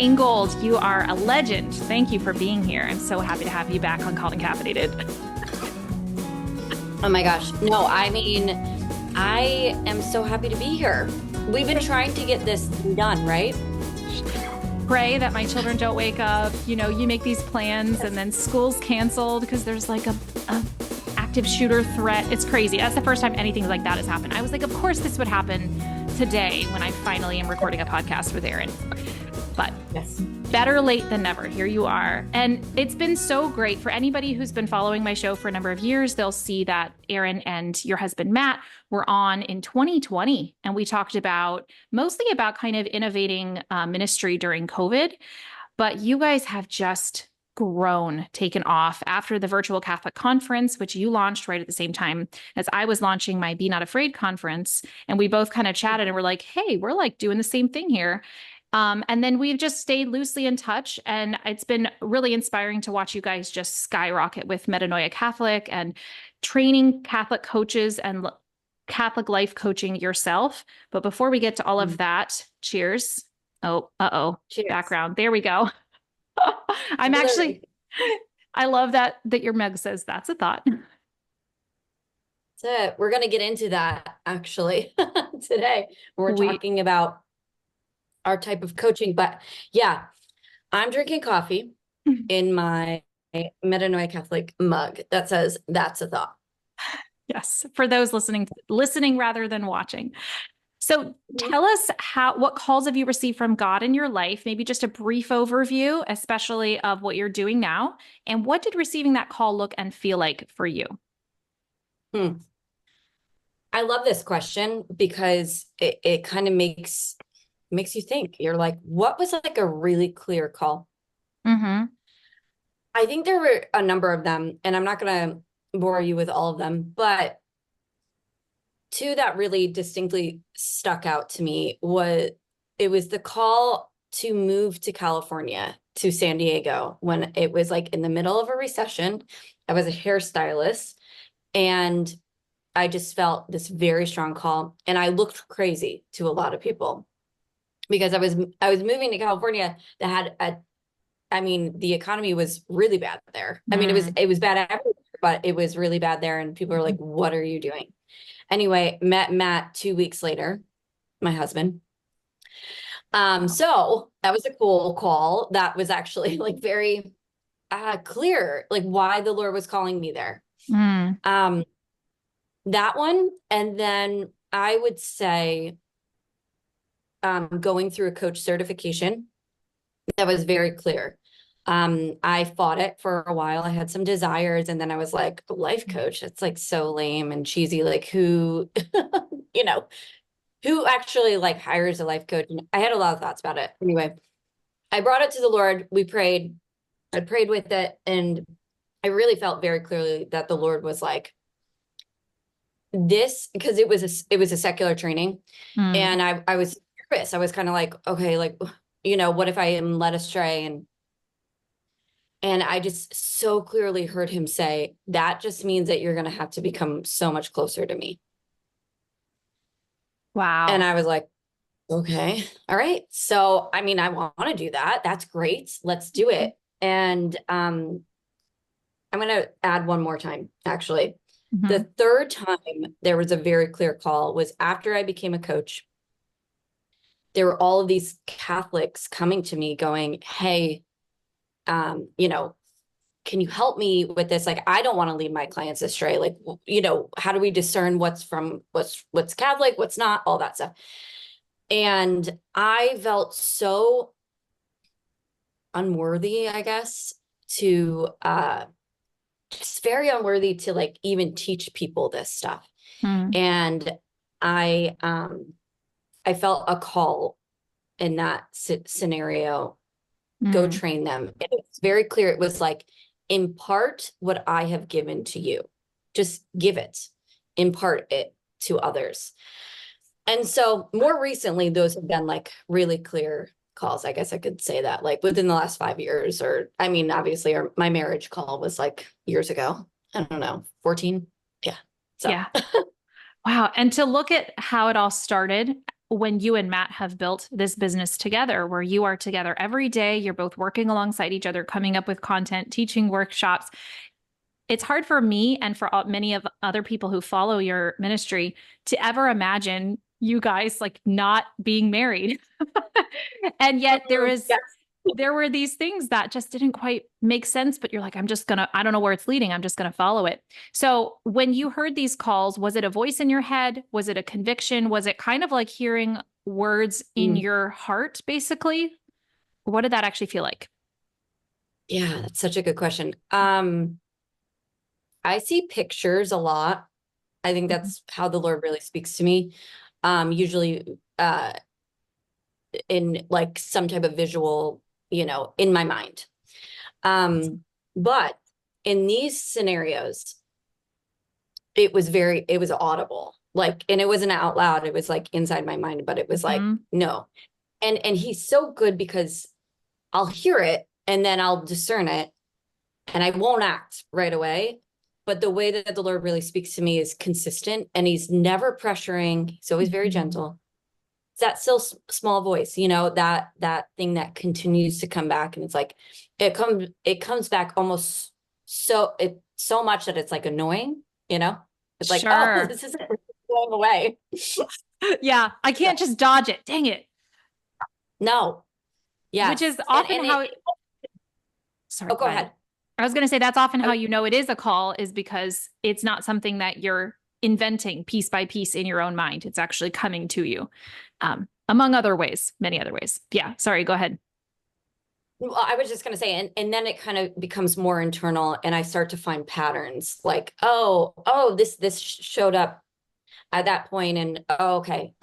Ingold, you are a legend. Thank you for being here. I'm so happy to have you back on Called and Caffeinated. Oh my gosh. No, I mean, I am so happy to be here. We've been trying to get this done, right? Pray that my children don't wake up. You know, you make these plans and then school's canceled because there's like a active shooter threat. It's crazy. That's the first time anything like that has happened. I was like, of course this would happen today when I finally am recording a podcast with Erin. But Yes. better late than never. Here you are. And it's been so great for anybody who's been following my show for a number of years. They'll see that Erin and your husband, Matt, were on in 2020. And we talked mostly about kind of innovating ministry during COVID. But you guys have just grown, taken off after the virtual Catholic conference, which you launched right at the same time as I was launching my Be Not Afraid conference. And we both kind of chatted and we're like, hey, we're like doing the same thing here. And then we've just stayed loosely in touch. And it's been really inspiring to watch you guys just skyrocket with Metanoia Catholic and training Catholic coaches and Catholic life coaching yourself. But before we get to all of that, cheers. Oh, Cheers. background. There we go. I'm actually, I love that your mug says that's a thought. That's it. We're going to get into that actually today. We're talking about our type of coaching, but yeah, I'm drinking coffee in my Metanoia Catholic mug that says that's a thought. Yes, for those listening rather than watching. So tell us what calls have you received from God in your life? Maybe just a brief overview, especially of what you're doing now. And what did receiving that call look and feel like for you? I love this question because it kind of makes you think. You're like, what was like a really clear call? Mm-hmm. I think there were a number of them, and I'm not going to bore you with all of them, but two that really distinctly stuck out to me was the call to move to California, to San Diego, when it was like in the middle of a recession. I was a hairstylist and I just felt this very strong call, and I looked crazy to a lot of people because I was moving to California that had the economy was really bad there. I mean, it was bad everywhere, but it was really bad there. And people were like, what are you doing? Anyway, met Matt 2 weeks later, my husband. So that was a cool call. That was actually like very clear, like why the Lord was calling me there. That one. And then I would say going through a coach certification, that was very clear. I fought it for a while. I had some desires, and then I was like, a life coach, it's like so lame and cheesy. Like who, who actually like hires a life coach? And I had a lot of thoughts about it. Anyway, I brought it to the Lord. We prayed. I prayed with it, and I really felt very clearly that the Lord was like, this, because it was a secular training. And I was nervous. I was kind of like, okay, like, what if I am led astray? And I just so clearly heard him say, that just means that you're going to have to become so much closer to me. Wow. And I was like, okay, all right. So, I mean, I want to do that. That's great. Let's do it. And I'm going to add one more time, actually. Mm-hmm. The third time there was a very clear call was after I became a coach. There were all of these Catholics coming to me going, hey, can you help me with this? Like, I don't want to lead my clients astray. Like, how do we discern what's Catholic, what's not, all that stuff. And I felt so unworthy, I guess, to, just very unworthy to like even teach people this stuff. And I felt a call in that scenario. Go train them. And it's very clear. It was like, impart what I have given to you. Just give it, impart it to others. And so more recently, those have been like really clear calls. I guess I could say that like within the last 5 years, or, I mean, obviously my marriage call was like years ago. I don't know, 14. Yeah. So. Yeah. Wow. And to look at how it all started, when you and Matt have built this business together, where you are together every day, you're both working alongside each other, coming up with content, teaching workshops. It's hard for me and for many of other people who follow your ministry to ever imagine you guys like not being married. And yet Yeah. there were these things that just didn't quite make sense, but you're like, I don't know where it's leading. I'm just going to follow it. So when you heard these calls, was it a voice in your head? Was it a conviction? Was it kind of like hearing words in Mm. your heart, basically? What did that actually feel like? Yeah, that's such a good question. I see pictures a lot. I think Mhm. that's how the Lord really speaks to me. Usually in like some type of visual, in my mind. But in these scenarios, it was audible. Like, and it wasn't out loud. It was like inside my mind, but it was like, Mhm. no. And he's so good because I'll hear it and then I'll discern it and I won't act right away. But the way that the Lord really speaks to me is consistent and he's never pressuring. He's always very Mhm. gentle. It's that still small voice, that thing that continues to come back. And it's like, it comes back almost so much that it's like annoying, you know? It's like, oh, Sure. this isn't going away. Yeah, I So, can't just dodge it. Dang it. no, Which yes. is And, often and how it, it, sorry, oh, go go ahead. ahead. I was going to say that's often I how was you know it is a call, is because it's not something that you're inventing piece by piece in your own mind. It's actually coming to you, among other ways, many other ways. Yeah, sorry, go ahead. Well, I was just going to say, and then it kind of becomes more internal, and I start to find patterns like, oh, this showed up at that point, and oh, okay.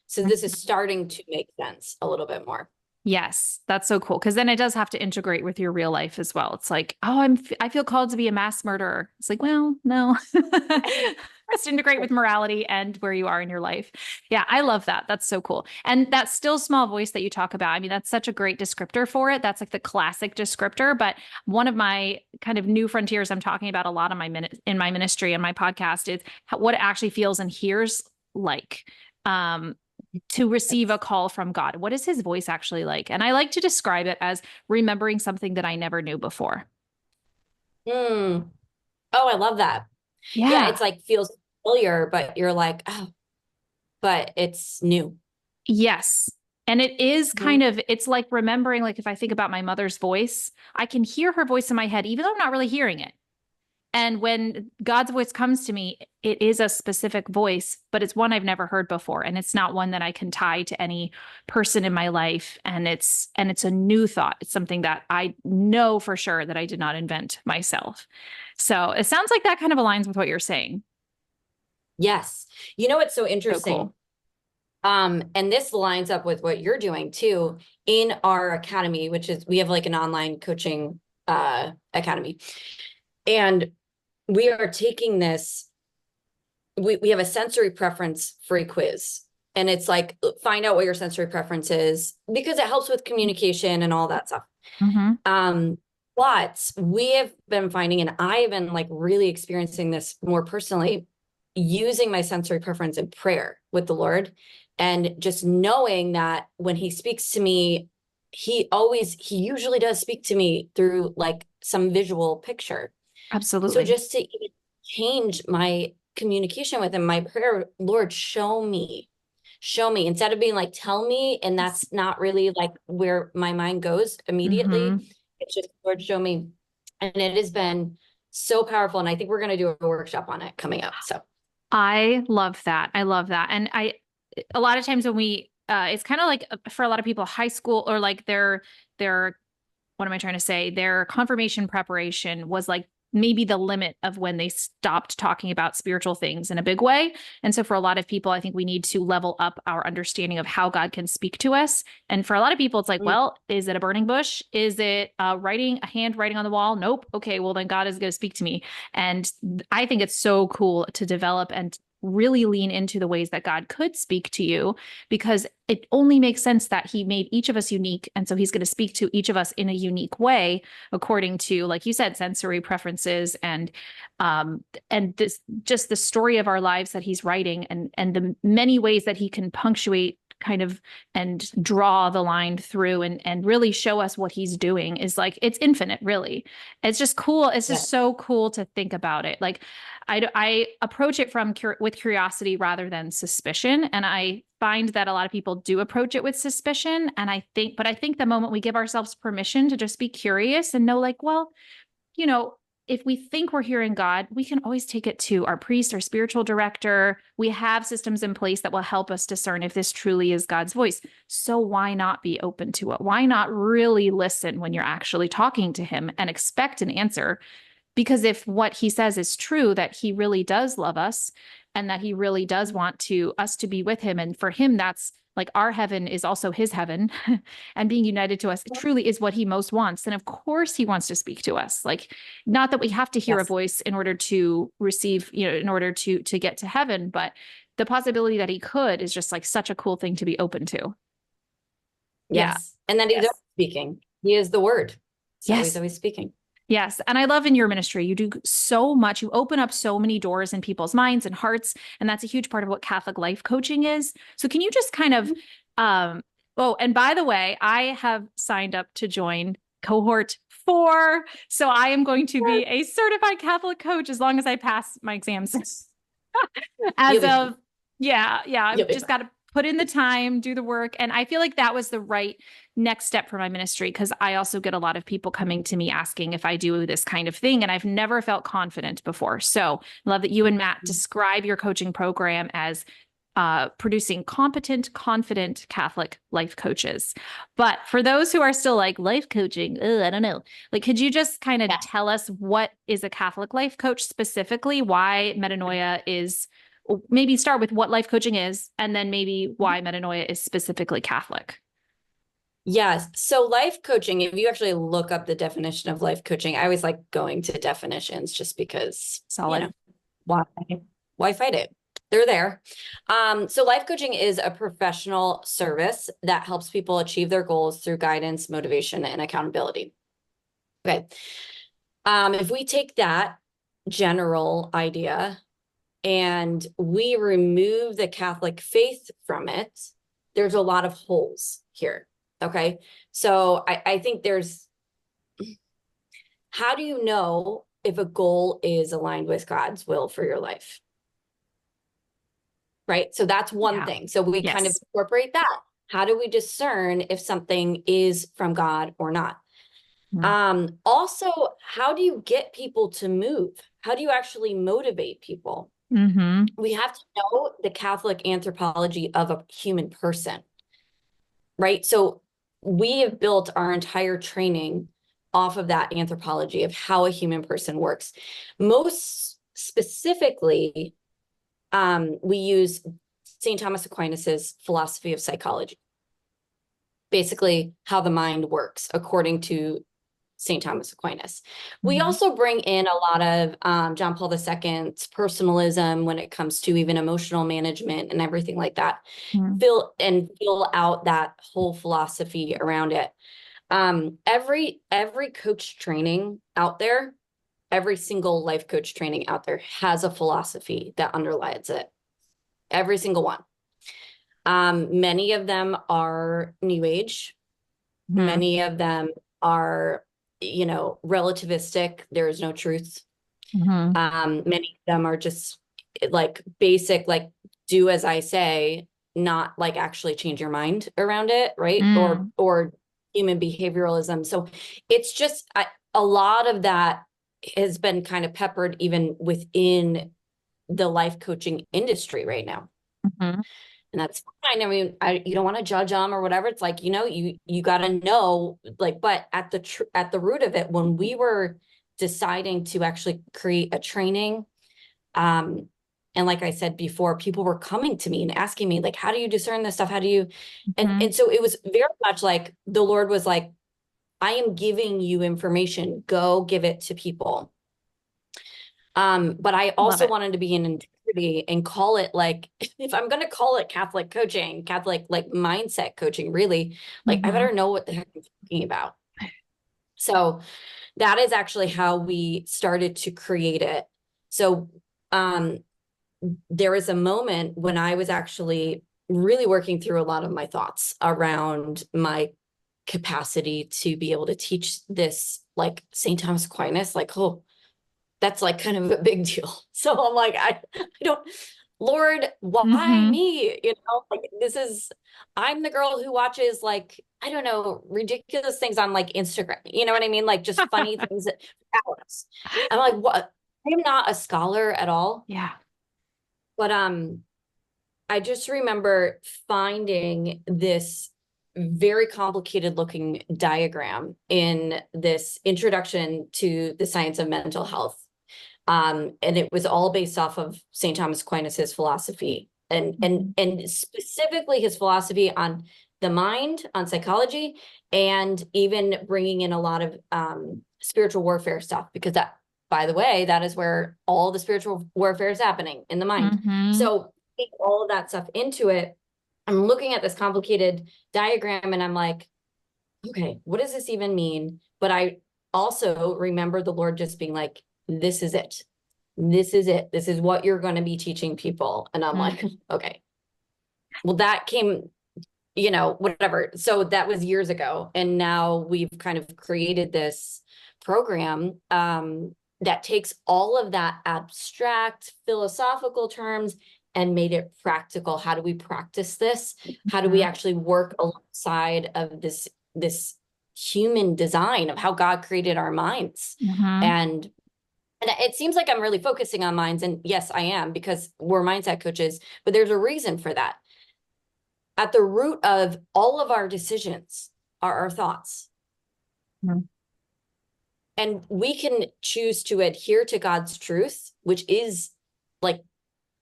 So this is starting to make sense a little bit more. Yes, that's so cool. Because then it does have to integrate with your real life as well. It's like, oh, I feel called to be a mass murderer. It's like, well, no, has to integrate with morality and where you are in your life. Yeah, I love that. That's so cool. And that still small voice that you talk about, I mean, that's such a great descriptor for it. That's like the classic descriptor. But one of my kind of new frontiers I'm talking about a lot in my ministry and my podcast is what it actually feels and hears like. To receive a call from God. What is his voice actually like? And I like to describe it as remembering something that I never knew before. Hmm. Oh, I love that. Yeah, Yeah. it's like feels familiar, but you're like, oh, but it's new. Yes. And it is Mhm. kind of, it's like remembering, like if I think about my mother's voice, I can hear her voice in my head, even though I'm not really hearing it. And when God's voice comes to me, it is a specific voice, but it's one I've never heard before. And it's not one that I can tie to any person in my life. And it's a new thought. It's something that I know for sure that I did not invent myself. So it sounds like that kind of aligns with what you're saying. Yes. You know what's so So interesting? cool. And this lines up with what you're doing too in our academy, which is we have like an online coaching academy. And we are taking this, we have a sensory preference free quiz. And it's like find out what your sensory preference is because it helps with communication and all that stuff. Mm-hmm. Um, but we have been finding, and I have been like really experiencing this more personally, using my sensory preference in prayer with the Lord, and just knowing that when He speaks to me, He usually does speak to me through like some visual picture. So Absolutely. just to even change my communication with Him, my prayer, Lord, show me instead of being like tell me, and that's not really like where my mind goes immediately. Mm-hmm. It's just Lord, show me. And it has been so powerful, and I think we're going to do a workshop on it coming up, so I love that. I love that. And a lot of times when it's kind of like for a lot of people, high school or like their what am I trying to say? Their confirmation preparation was like maybe the limit of when they stopped talking about spiritual things in a big way. And so for a lot of people, I think we need to level up our understanding of how God can speak to us. And for a lot of people, it's like, mm, well, is it a burning bush? Is it a hand writing on the wall? Nope. Okay, well then God is going to speak to me. And I think it's so cool to develop and really lean into the ways that God could speak to you, because it only makes sense that he made each of us unique. And so he's going to speak to each of us in a unique way, according to, like you said, sensory preferences and this just the story of our lives that he's writing and the many ways that he can punctuate kind of and draw the line through and really show us what he's doing is like, it's infinite, really. It's just cool. It's Yeah. just so cool to think about it. Like I approach it from with curiosity rather than suspicion. And I find that a lot of people do approach it with suspicion. And I think the moment we give ourselves permission to just be curious and know like, well, you know, if we think we're hearing God, we can always take it to our priest, our spiritual director. We have systems in place that will help us discern if this truly is God's voice. So why not be open to it? Why not really listen when you're actually talking to him and expect an answer? Because if what he says is true, that he really does love us and that he really does want to us to be with him, and for him that's like our heaven is also his heaven, and being united to us truly is what he most wants, then of course he wants to speak to us. Like, not that we have to hear a Yes. voice in order to receive, in order to get to heaven, but the possibility that he could is just like such a cool thing to be open to. Yeah. Yes. And then he's Yes. always speaking. He is the word. So he's Yes. always speaking. Yes. And I love in your ministry, you do so much. You open up so many doors in people's minds and hearts. And that's a huge part of what Catholic life coaching is. So can you just kind of, oh, and by the way, I have signed up to join cohort 4. So I am going to be a certified Catholic coach as long as I pass my exams. As of, yeah, I've just got to put in the time, do the work. And I feel like that was the right next step for my ministry, because I also get a lot of people coming to me asking if I do this kind of thing. And I've never felt confident before. So I love that you and Matt describe your coaching program as producing competent, confident Catholic life coaches. But for those who are still like, life coaching, I don't know. Like, could you just kind of tell us what is a Catholic life coach specifically, why metanoia is, maybe start with what life coaching is, and then maybe why metanoia is specifically Catholic? Yes. So life coaching, if you actually look up the definition of life coaching, I always like going to definitions just because, Solid. why fight it? They're there. So life coaching is a professional service that helps people achieve their goals through guidance, motivation, and accountability. Okay. If we take that general idea and we remove the Catholic faith from it, there's a lot of holes here. Okay. So I think there's, how do you know if a goal is aligned with God's will for your life? Right. So that's one thing. So we kind of incorporate that. How do we discern if something is from God or not? Also, how do you get people to move? How do you actually motivate people? We have to know the Catholic anthropology of a human person, right? So we have built our entire training off of that anthropology of how a human person works. Most specifically, we use St. Thomas Aquinas's philosophy of psychology, basically how the mind works according to St. Thomas Aquinas. We also bring in a lot of John Paul II's personalism when it comes to even emotional management and everything like that. Fill out that whole philosophy around it. Every coach training out there, every single life coach training out there has a philosophy that underlies it. Every single one. Many of them are New Age. Many of them are, relativistic. There is no truth. Many of them are just like basic, like do as I say, not like actually change your mind around it, right? Or human behavioralism. So it's just a lot of that has been kind of peppered even within the life coaching industry right now. And that's fine. I mean, you don't want to judge them or whatever. It's like, you got to know, like, but at the root of it, when we were deciding to actually create a training, and like I said before, people were coming to me and asking me, like, how do you discern this stuff? How do you, and so it was very much like the Lord was like, I am giving you information, go give it to people. But I also wanted to be in integrity and call it, like, if I'm going to call it Catholic coaching, Catholic like mindset coaching, really, like I better know what the heck I'm talking about. So that is actually how we started to create it. So there was a moment when I was actually really working through a lot of my thoughts around my capacity to be able to teach this, like St. Thomas Aquinas, like, oh, that's like kind of a big deal. So I'm like, I don't, Lord, why Mm-hmm. me? You know, like I'm the girl who watches like, I don't know, ridiculous things on like Instagram. You know what I mean? Like just funny things that hours. I'm like, what? I'm not a scholar at all, Yeah. but I just remember finding this very complicated looking diagram in this introduction to the science of mental health. And it was all based off of St. Thomas Aquinas's philosophy Mhm. and specifically his philosophy on the mind, on psychology, and even bringing in a lot of spiritual warfare stuff, because that, by the way, that is where all the spiritual warfare is happening, in the mind. Mm-hmm. So take all of that stuff into it. I'm looking at this complicated diagram and I'm like, okay, what does this even mean? But I also remember the Lord just being like, this is it. This is it. This is what you're going to be teaching people. And I'm like, okay, well, that came, you know, whatever. So that was years ago. And now we've kind of created this program that takes all of that abstract philosophical terms and made it practical. How do we practice this? How do we Mm-hmm. actually work alongside of this human design of how God created our minds? Mm-hmm. And it seems like I'm really focusing on minds, and yes, I am, because we're mindset coaches, but there's a reason for that. At the root of all of our decisions are our thoughts. Mm-hmm. And we can choose to adhere to God's truth, which is like,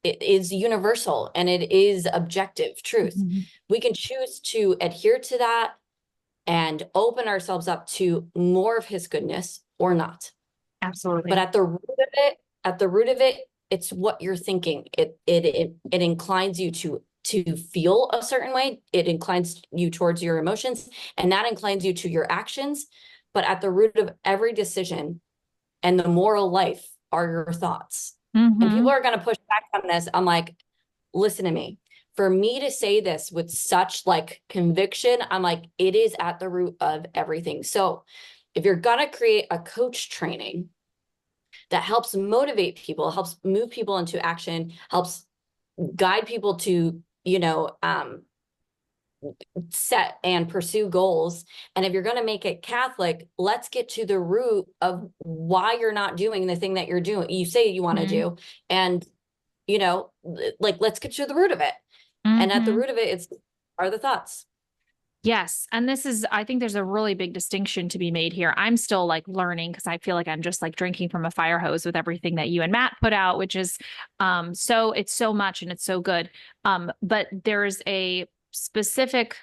it is universal and it is objective truth. Mm-hmm. We can choose to adhere to that and open ourselves up to more of his goodness or not. But Absolutely. at the root of it, it's what you're thinking. It inclines you to feel a certain way. It inclines you towards your emotions, and that inclines you to your actions. But at the root of every decision and the moral life are your thoughts. And people Mm-hmm. are going to push back on this. I'm like, listen to me. For me to say this with such like conviction, I'm like, it is at the root of everything. So if you're going to create a coach training that helps motivate people, helps move people into action, helps guide people to, set and pursue goals. And if you're going to make it Catholic, let's get to the root of why you're not doing the thing that you're doing, you say you want to do. And, like, let's get to the root of it. And at the Mm-hmm. root of it, are the thoughts. Yes. And I think there's a really big distinction to be made here. I'm still like learning because I feel like I'm just like drinking from a fire hose with everything that you and Matt put out, which is it's so much and it's so good. But there's a specific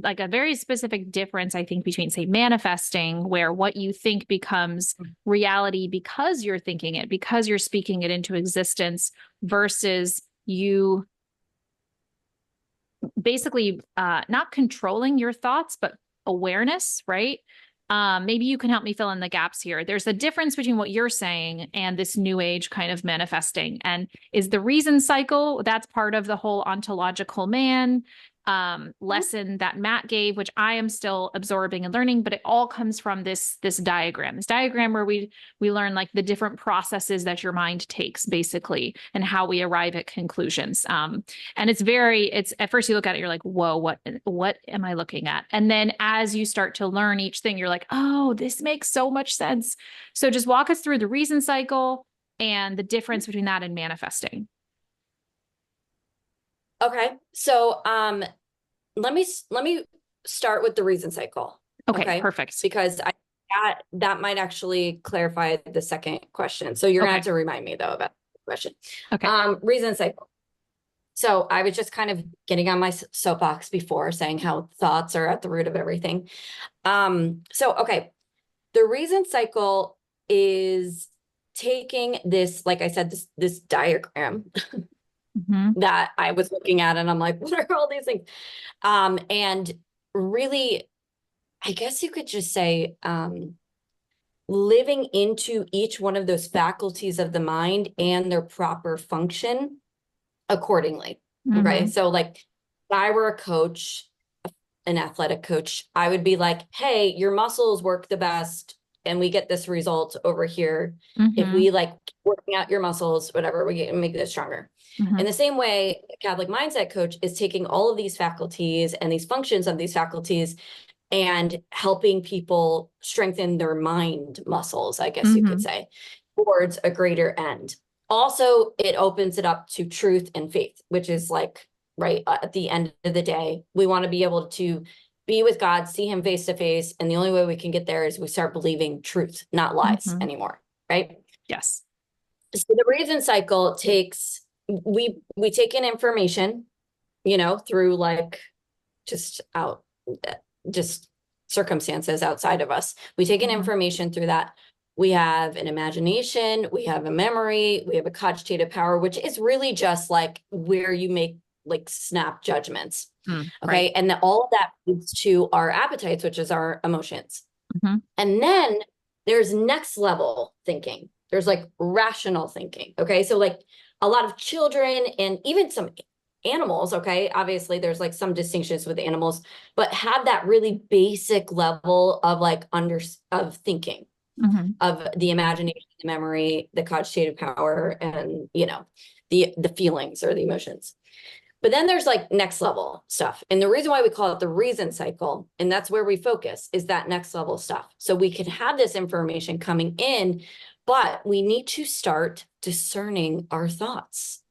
like a very specific difference, I think, between say manifesting, where what you think becomes reality because you're thinking it, because you're speaking it into existence, versus you basically not controlling your thoughts, but awareness, right? Maybe you can help me fill in the gaps here. There's a difference between what you're saying and this new age kind of manifesting. And is the reason cycle, that's part of the whole ontological man lesson that Matt gave, which I am still absorbing and learning, but it all comes from this diagram where we learn like the different processes that your mind takes basically and how we arrive at conclusions. And it's at first you look at it, you're like, whoa, what am I looking at? And then as you start to learn each thing, you're like, oh, this makes so much sense. So just walk us through the reason cycle and the difference between that and manifesting. Okay. So let me start with the reason cycle. Okay, Okay. perfect. Because that might actually clarify the second question. So you're gonna Okay. have to remind me though about the question. Okay. Reason cycle. So I was just kind of getting on my soapbox before, saying how thoughts are at the root of everything. Okay, the reason cycle is taking this, like I said, this diagram Mm-hmm. that I was looking at, and I'm like, what are all these things? And really, I guess you could just say, living into each one of those faculties of the mind and their proper function accordingly. Okay. Mm-hmm. So like I were a coach, an athletic coach, I would be like, hey, your muscles work the best and we get this result over here. If Mm-hmm. we like working out your muscles, whatever, we get make this stronger. Mm-hmm. In the same way, a Catholic mindset coach is taking all of these faculties and these functions of these faculties and helping people strengthen their mind muscles, I guess you could Mm-hmm. say, towards a greater end. Also, it opens it up to truth and faith, which is like, right, at the end of the day, we want to be able to be with God, see him face to face. And the only way we can get there is we start believing truth, not lies Mm-hmm. anymore, right? Yes. So the reason cycle takes, we take in information, through like just out, just circumstances outside of us. We take in Mm-hmm. information through that. We have an imagination, we have a memory, we have a cogitative power, which is really just like where you make like snap judgments. Right. Okay. And all of that leads to our appetites, which is our emotions. Mm-hmm. And then there's next level thinking. There's like rational thinking. Okay. So like a lot of children and even some animals, okay, obviously there's like some distinctions with animals, but have that really basic level of like of thinking, Mm-hmm. of the imagination, the memory, the cogitative power, and the feelings or the emotions. But then there's like next level stuff. And the reason why we call it the reason cycle, and that's where we focus, is that next level stuff. So we can have this information coming in, but we need to start discerning our thoughts.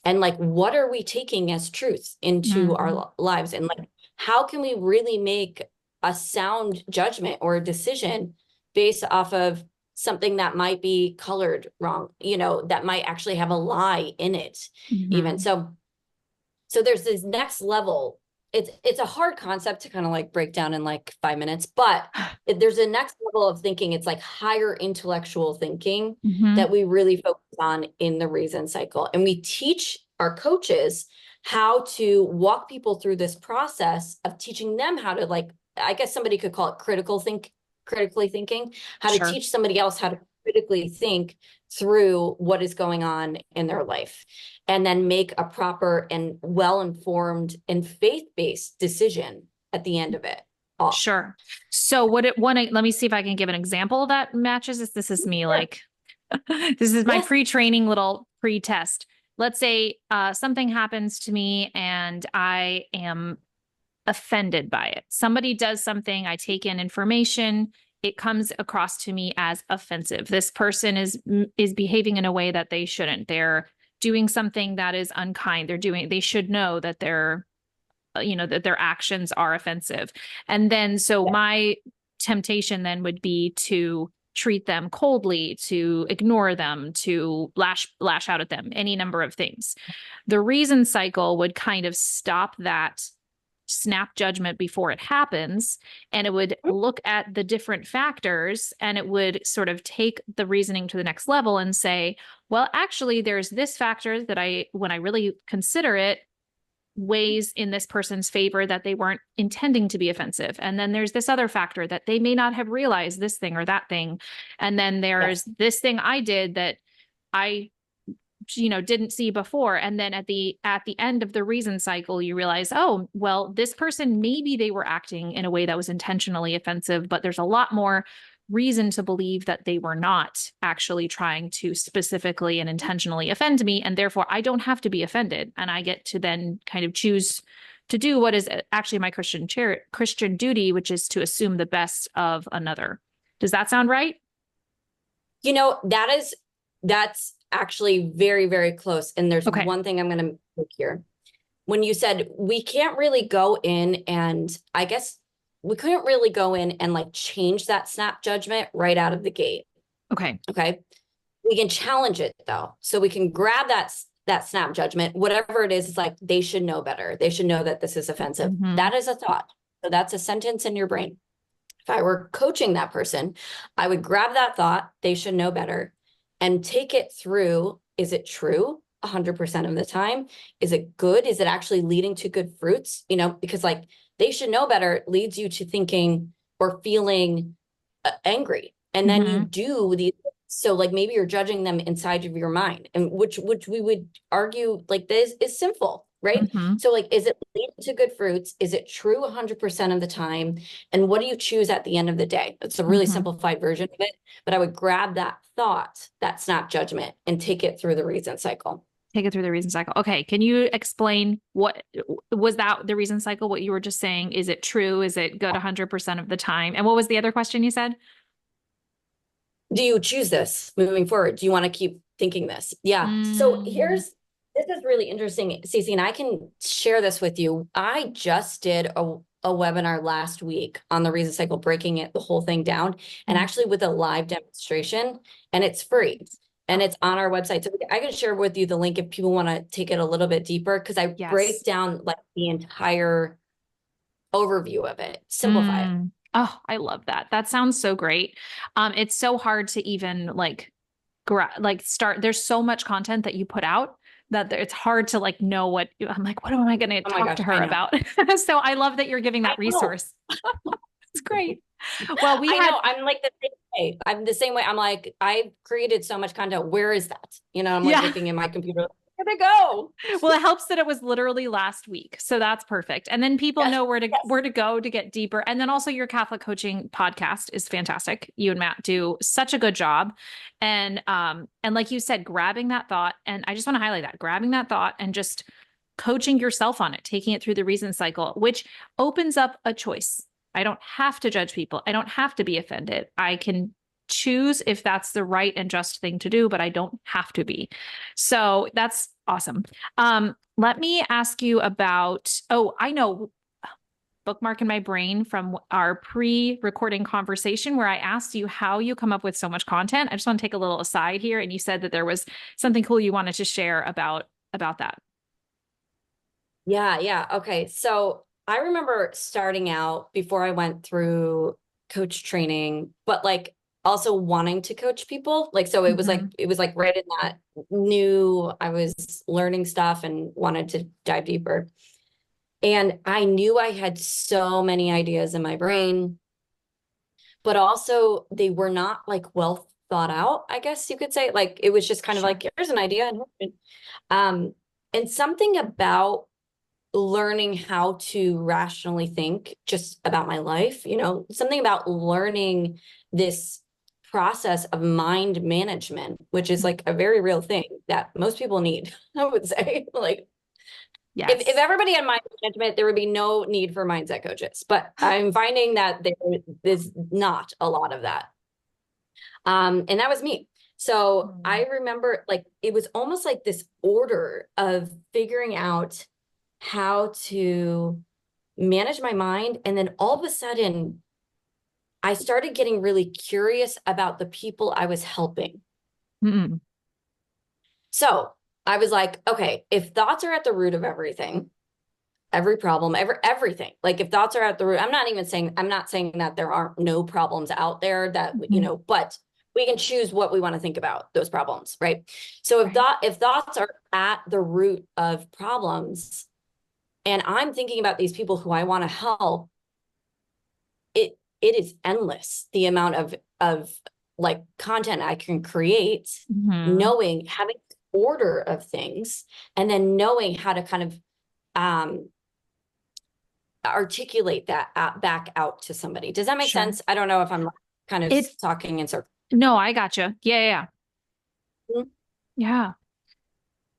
And like, what are we taking as truth into Mm-hmm. our lives? And like, how can we really make a sound judgment or a decision based off of something that might be colored wrong, that might actually have a lie in it, even. Mm-hmm. So there's this next level. It's a hard concept to kind of like break down in like 5 minutes, but there's a next level of thinking. It's like higher intellectual thinking Mm-hmm. that we really focus on in the reason cycle. And we teach our coaches how to walk people through this process of teaching them how to, like, I guess somebody could call it critically thinking, how to Sure. teach somebody else how to critically think through what is going on in their life, and then make a proper and well-informed and faith-based decision at the end of it all. Sure. So let me see if I can give an example that matches this. This is me, Sure. like, this is my Yes. pre-training little pre-test. Let's say something happens to me and I am offended by it. Somebody does something, I take in information, it comes across to me as offensive. This person is behaving in a way that they shouldn't. They're doing something that is unkind. They should know that that their actions are offensive. And then so Yeah. my temptation then would be to treat them coldly, to ignore them, to lash out at them, any number of things. The reason cycle would kind of stop that snap judgment before it happens, and it would look at the different factors, and it would sort of take the reasoning to the next level and say, well, actually there's this factor that when I really consider it, weighs in this person's favor, that they weren't intending to be offensive. And then there's this other factor that they may not have realized this thing or that thing. And then there's Yes. this thing I did that I didn't see before. And then at the end of the reason cycle, you realize, oh, well, this person, maybe they were acting in a way that was intentionally offensive, but there's a lot more reason to believe that they were not actually trying to specifically and intentionally offend me. And therefore I don't have to be offended. And I get to then kind of choose to do what is actually my Christian duty, which is to assume the best of another. Does that sound right? That's actually very, very close. And there's Okay. one thing I'm going to make here. When you said we can't really go in, and I guess we couldn't really go in and like change that snap judgment right out of the gate. Okay. Okay. We can challenge it though. So we can grab that snap judgment, whatever it is, it's like they should know better. They should know that this is offensive. Mm-hmm. That is a thought. So that's a sentence in your brain. If I were coaching that person, I would grab that thought, they should know better, and take it through. Is it true 100% of the time? Is it good? Is it actually leading to good fruits? Because like they should know better leads you to thinking or feeling angry. And then you do these. So like maybe you're judging them inside of your mind, and which we would argue like this is sinful. right? Mm-hmm. So like, is it leading to good fruits? Is it true 100% of the time? And what do you choose at the end of the day? It's a really Mm-hmm. simplified version of it, but I would grab that thought, that snap judgment, and take it through the reason cycle. Take it through the reason cycle. Okay. Can you explain what was that the reason cycle? What you were just saying? Is it true? Is it good 100% of the time? And what was the other question you said? Do you choose this moving forward? Do you want to keep thinking this? Yeah. So Mm, this is really interesting, Cece, and I can share this with you. I just did a webinar last week on the reason cycle, breaking it, the whole thing down, and mm. actually with a live demonstration, and it's free. And Oh, it's on our website. So I can share with you the link if people want to take it a little bit deeper, because I break yes. down like the entire overview of it, simplify it. Mm. Oh, I love that. That sounds so great. It's so hard to even like start. There's so much content that you put out that it's hard to like know what I'm like, what am I going to Oh my talk gosh, to I her know. about? So I love that you're giving I that know. resource. It's great. Well, we I had, know. I'm like the same way. I'm the same way. I'm like, I've created so much content. Where is that? I'm like yeah. looking in my computer. Where'd it go? Well, it helps that it was literally last week. So that's perfect. And then people Yes. know Yes. where to go to get deeper. And then also your Catholic coaching podcast is fantastic. You and Matt do such a good job. And like you said, grabbing that thought, and I just want to highlight that, grabbing that thought and just coaching yourself on it, taking it through the reason cycle, which opens up a choice. I don't have to judge people. I don't have to be offended. I can choose if that's the right and just thing to do, but I don't have to be. So that's awesome. Let me ask you about, oh, I know, bookmark in my brain from our pre-recording conversation where I asked you how you come up with so much content. I just want to take a little aside here. And you said that there was something cool you wanted to share about that. Yeah. Yeah. Okay. So I remember starting out before I went through coach training, but like also wanting to coach people. Like, so Mhm. it was like right in that new, I was learning stuff and wanted to dive deeper. And I knew I had so many ideas in my brain, but also they were not like well thought out, I guess you could say. Like it was just kind of Sure. like, here's an idea. Um, and something about learning how to rationally think just about my life, something about learning this process of mind management, which is like a very real thing that most people need, I would say. Like if Yes. everybody had mind management, there would be no need for mindset coaches. But I'm finding that there is not a lot of that. And that was me. So Mm. I remember like it was almost like this order of figuring out how to manage my mind. And then all of a sudden, I started getting really curious about the people I was helping. Mm. So I was like, okay, if thoughts are at the root of everything, every problem, everything. Like if thoughts are at the root, I'm not saying that there aren't no problems out there that, Mhm. but we can choose what we want to think about those problems, right? So Right. if thoughts are at the root of problems, and I'm thinking about these people who I want to help, it is endless the amount of like content I can create, Mhm. knowing having order of things, and then knowing how to kind of um articulate that back out to somebody. Does that make Sure. sense? I don't know if I'm kind of It, talking in circles. no, I gotcha. Yeah, yeah, yeah. Yeah.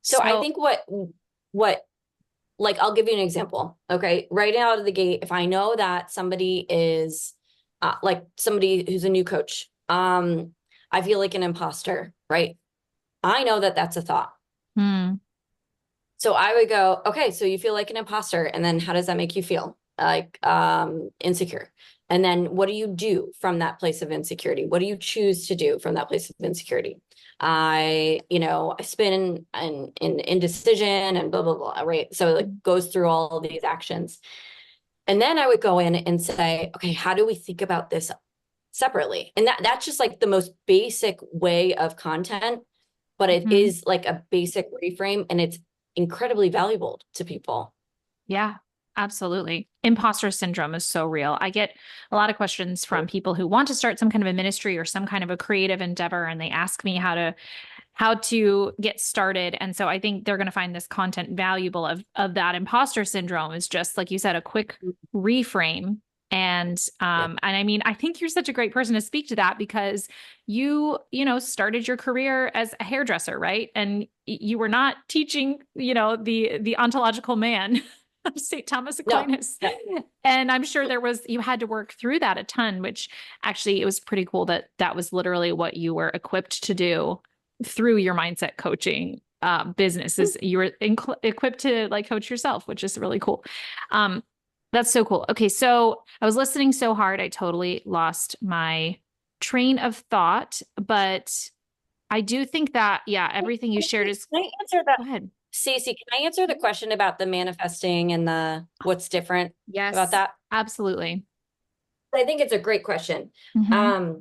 So I So, think what like I'll give you an example. Okay, right out of the gate, if I know that somebody is like somebody who's a new coach, I feel like an imposter, right? I know that that's a thought. hmm, So I would go, okay, so you feel like an imposter, and then how does that make you feel? Like insecure. And then what do you do from that place of insecurity? What do you choose to do from that place of insecurity? I spin in indecision and blah blah blah, right? So it like goes through all of these actions. And then I would go in and say, okay, how do we think about this separately? And that's just like the most basic way of content, but it mhm. is like a basic reframe, and it's incredibly valuable to people. Yeah, absolutely. Imposter syndrome is so real. I get a lot of questions from people who want to start some kind of a ministry or some kind of a creative endeavor, and they ask me how to get started. And so I think they're going to find this content valuable of that imposter syndrome is just, like you said, a quick reframe. Yeah. And I mean, I think you're such a great person to speak to that because you started your career as a hairdresser, right? And you were not teaching, the ontological man of St. Thomas No, Aquinas. no. And I'm sure you had to work through that a ton, which actually it was pretty cool that that was literally what you were equipped to do through your mindset coaching businesses. You were equipped to like coach yourself, which is really cool. That's so cool. Okay, so I was listening so hard, I totally lost my train of thought, but I do think that, yeah, everything you shared is, Can I answer that? go ahead. Cece, can I answer the question about the manifesting and the what's different about Yes, that? absolutely. I think it's a great question. Hmm.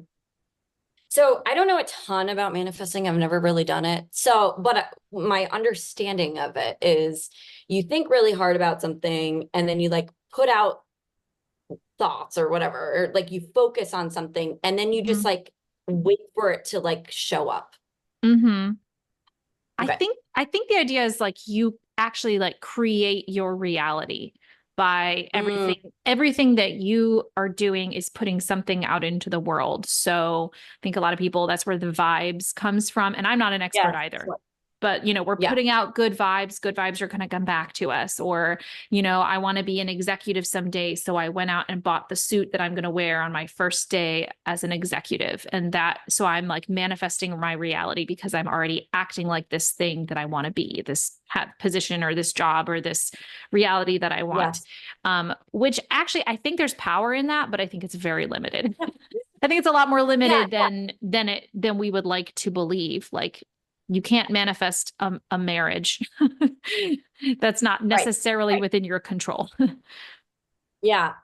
So I don't know a ton about manifesting. I've never really done it. So, but my understanding of it is you think really hard about something and then you like put out thoughts or whatever, or like you focus on something and then you just like wait for it to like show up. Hmm. Okay. I think the idea is like you actually like create your reality by Mm, everything that you are doing is putting something out into the world. So I think a lot of people, that's where the vibes comes from. And I'm not an expert yeah. either. But, we're Yeah. putting out good vibes. Good vibes are going to come back to us. Or, I want to be an executive someday. So I went out and bought the suit that I'm going to wear on my first day as an executive. So I'm like manifesting my reality because I'm already acting like this thing that I want to be, this position or this job or this reality that I want. Yes. Which actually I think there's power in that, but I think it's very limited. I think it's a lot more Yeah. limited than we would like to believe. Like you can't manifest a marriage that's not Right. necessarily Right. within your control. Yeah.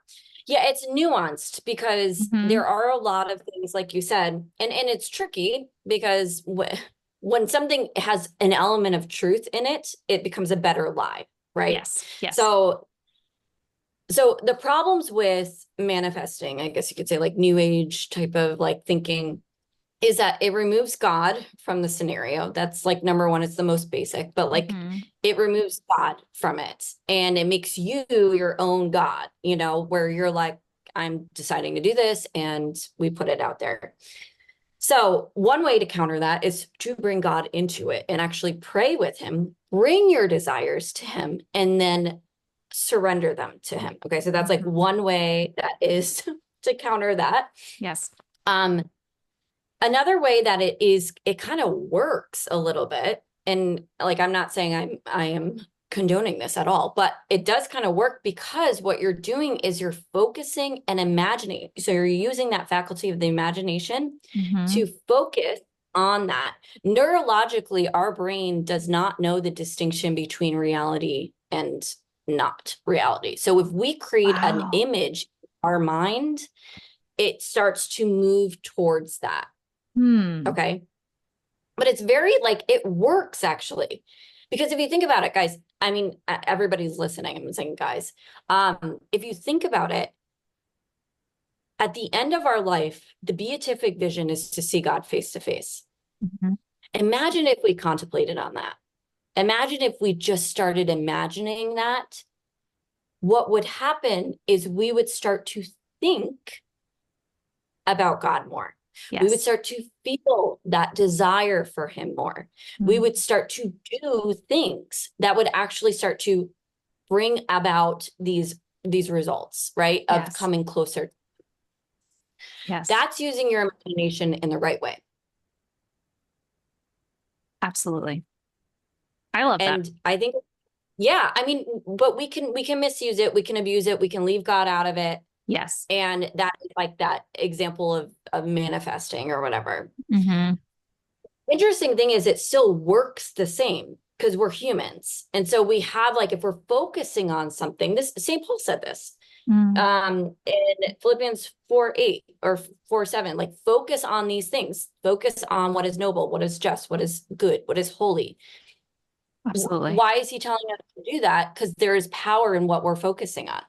Yeah, it's nuanced because Hmm. there are a lot of things like you said, and it's tricky because when something has an element of truth in it, it becomes a better lie, right? Yes. Yes. So the problems with manifesting, I guess you could say like new age type of like thinking is that it removes God from the scenario. That's like number one, it's the most basic, but like Hmm. it removes God from it and it makes you your own God, where you're like, I'm deciding to do this and we put it out there. So, one way to counter that is to bring God into it and actually pray with Him, bring your desires to Him, and then surrender them to Him. Okay, so that's like one way that is to counter that. Yes. Um, Another way that it kind of works a little bit, and like I'm not saying I am condoning this at all, but it does kind of work because what you're doing is you're focusing and imagining. So you're using that faculty of the imagination Hmm. to focus on that. Neurologically, our brain does not know the distinction between reality and not reality. So if we create an Wow. image in our mind, it starts to move towards that. Hmm. Okay. But it's very like it works actually. Because if you think about it, guys, I mean, everybody's listening. I'm saying, guys, if you think about it, at the end of our life, the beatific vision is to see God face to face. Hmm. Imagine if we contemplated on that. Imagine if we just started imagining that. What would happen is we would start to think about God more. We would Yes. start to feel that desire for him more. We Hmm. would start to do things that would actually start to bring about these results, right? Of Yes. coming closer. Yes. That's using your imagination in the right way. Absolutely. I love that. And I think, yeah, I mean, but we can misuse it, we can abuse it, we can leave God out of it. Yes. And that is like that example of manifesting or whatever. Hmm. Interesting thing is it still works the same because we're humans. And so we have like if we're focusing on something, this St. Paul said this Mm. in Philippians 4:8 or 4:7, like focus on these things, focus on what is noble, what is just, what is good, what is holy. Absolutely. Why is he telling us to do that? Because there is power in what we're focusing on.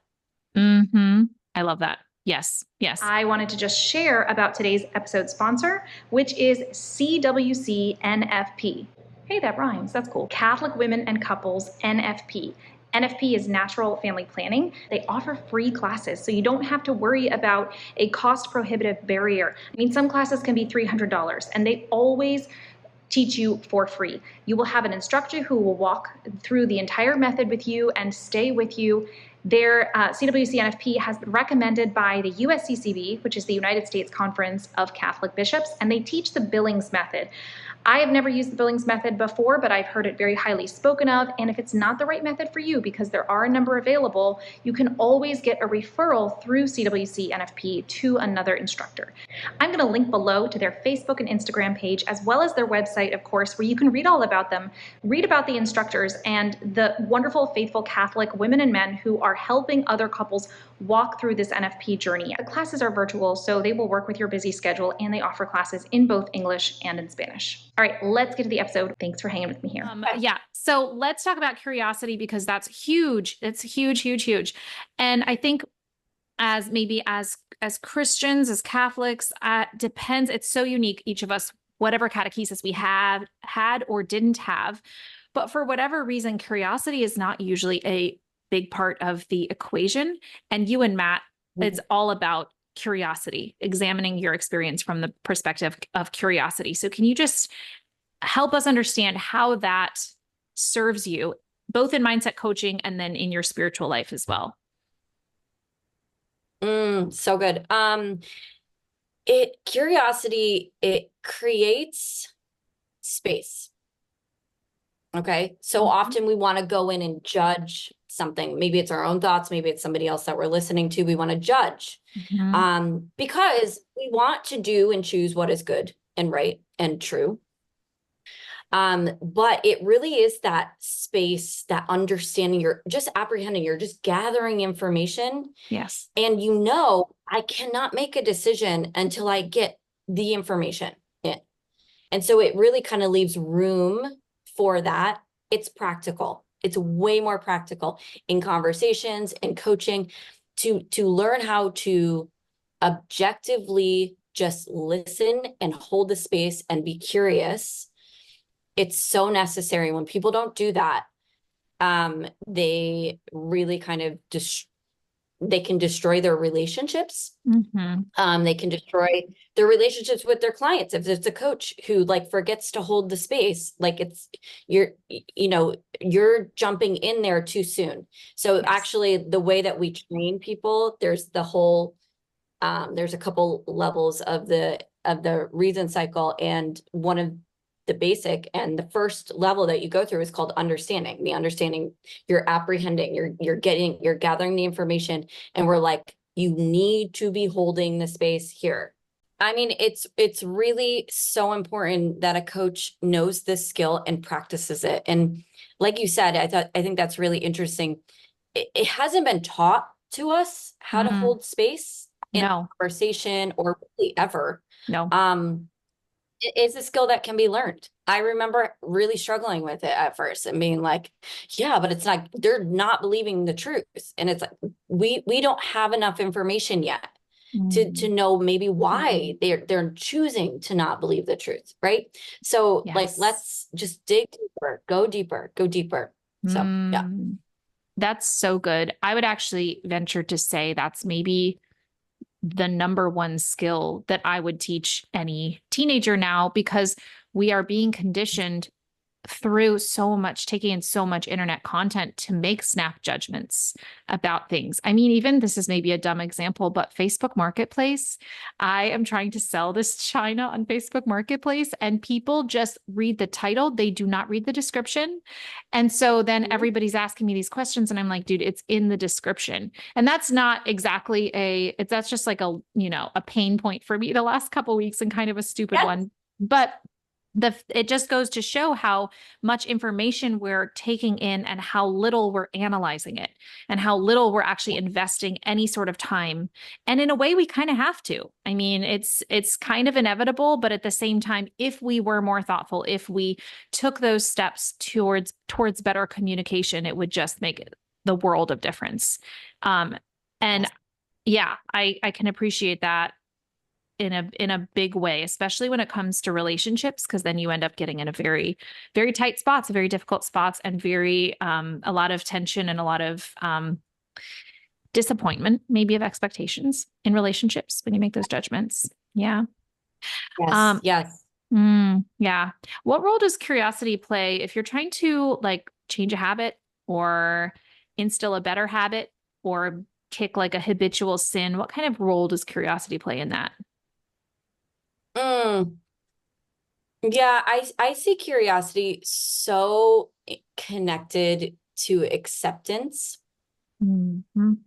Hmm. I love that. Yes. Yes. I wanted to just share about today's episode sponsor, which is CWC NFP. Hey, that rhymes. That's cool. Catholic Women and Couples NFP. NFP is Natural Family Planning. They offer free classes, so you don't have to worry about a cost prohibitive barrier. I mean, some classes can be $300, and they always teach you for free. You will have an instructor who will walk through the entire method with you and stay with you. Their CWCNFP has been recommended by the USCCB, which is the United States Conference of Catholic Bishops, and they teach the Billings method. I have never used the Billings method before, but I've heard it very highly spoken of. And if it's not the right method for you, because there are a number available, you can always get a referral through CWC NFP to another instructor. I'm going to link below to their Facebook and Instagram page, as well as their website, of course, where you can read all about them, read about the instructors and the wonderful, faithful Catholic women and men who are helping other couples walk through this NFP journey. The classes are virtual, so they will work with your busy schedule, and they offer classes in both English and in Spanish. All right, let's get to the episode. Thanks for hanging with me here. Yeah, so let's talk about curiosity, because that's huge. It's huge, huge, huge. And I think as Christians, as Catholics, depends. It's so unique, each of us, whatever catechesis we have had or didn't have. But for whatever reason, curiosity is not usually a big part of the equation. And you and Matt, it's all about curiosity, examining your experience from the perspective of curiosity. So can you just help us understand how that serves you, both in mindset coaching and then in your spiritual life as well? So good. Curiosity, it creates space. Okay. So often we want to go in and judge something. Maybe it's our own thoughts. Maybe it's somebody else that we're listening to. We want to judge, because we want to do and choose what is good and right and true. But it really is that space, that understanding, you're just apprehending, you're just gathering information. Yes. And I cannot make a decision until I get the information in. And so it really kind of leaves room for that. It's practical. It's way more practical in conversations and coaching to learn how to objectively just listen and hold the space and be curious. It's so necessary. When people don't do that, they really kind of they can destroy their relationships. They can destroy their relationships with their clients. If it's a coach who forgets to hold the space, you're jumping in there too soon. So actually the way that we train people, there's a couple levels of the reason cycle. And one of the basic and the first level that you go through is called understanding. The understanding, you're apprehending, you're gathering the information, and we're like, you need to be holding the space here. I mean, it's really so important that a coach knows this skill and practices it. And like you said, I think that's really interesting. It hasn't been taught to us how to hold space in a conversation or really ever. No. It is a skill that can be learned. I remember really struggling with it at first and being like, yeah, but it's not, they're not believing the truth. And it's like, we don't have enough information yet to know maybe why they're choosing to not believe the truth. Right. So let's just dig deeper, go deeper, go deeper. So yeah. That's so good. I would actually venture to say that's maybe the number one skill that I would teach any teenager now, because we are being conditioned through taking in so much internet content to make snap judgments about things. I mean, even this is maybe a dumb example, but Facebook Marketplace, I am trying to sell this china on Facebook Marketplace, and people just read the title. They do not read the description. And so then everybody's asking me these questions, and I'm like, dude, it's in the description. And that's not exactly that's just like a pain point for me the last couple of weeks, and kind of a stupid one. But it just goes to show how much information we're taking in and how little we're analyzing it, and how little we're actually investing any sort of time. And in a way, we kind of have to. I mean, it's kind of inevitable, but at the same time, if we were more thoughtful, if we took those steps towards better communication, it would just make the world of difference. And Yeah, I can appreciate that in a big way, especially when it comes to relationships, because then you end up getting in a very tight spots, very difficult spots, and very a lot of tension and a lot of disappointment, maybe of expectations in relationships when you make those judgments. Yeah. Yes, Um, yes. yeah. What role does curiosity play if you're trying to like change a habit or instill a better habit or kick like a habitual sin? What kind of role does curiosity play in that? Mm, yeah, I see curiosity so connected to acceptance. Mhm.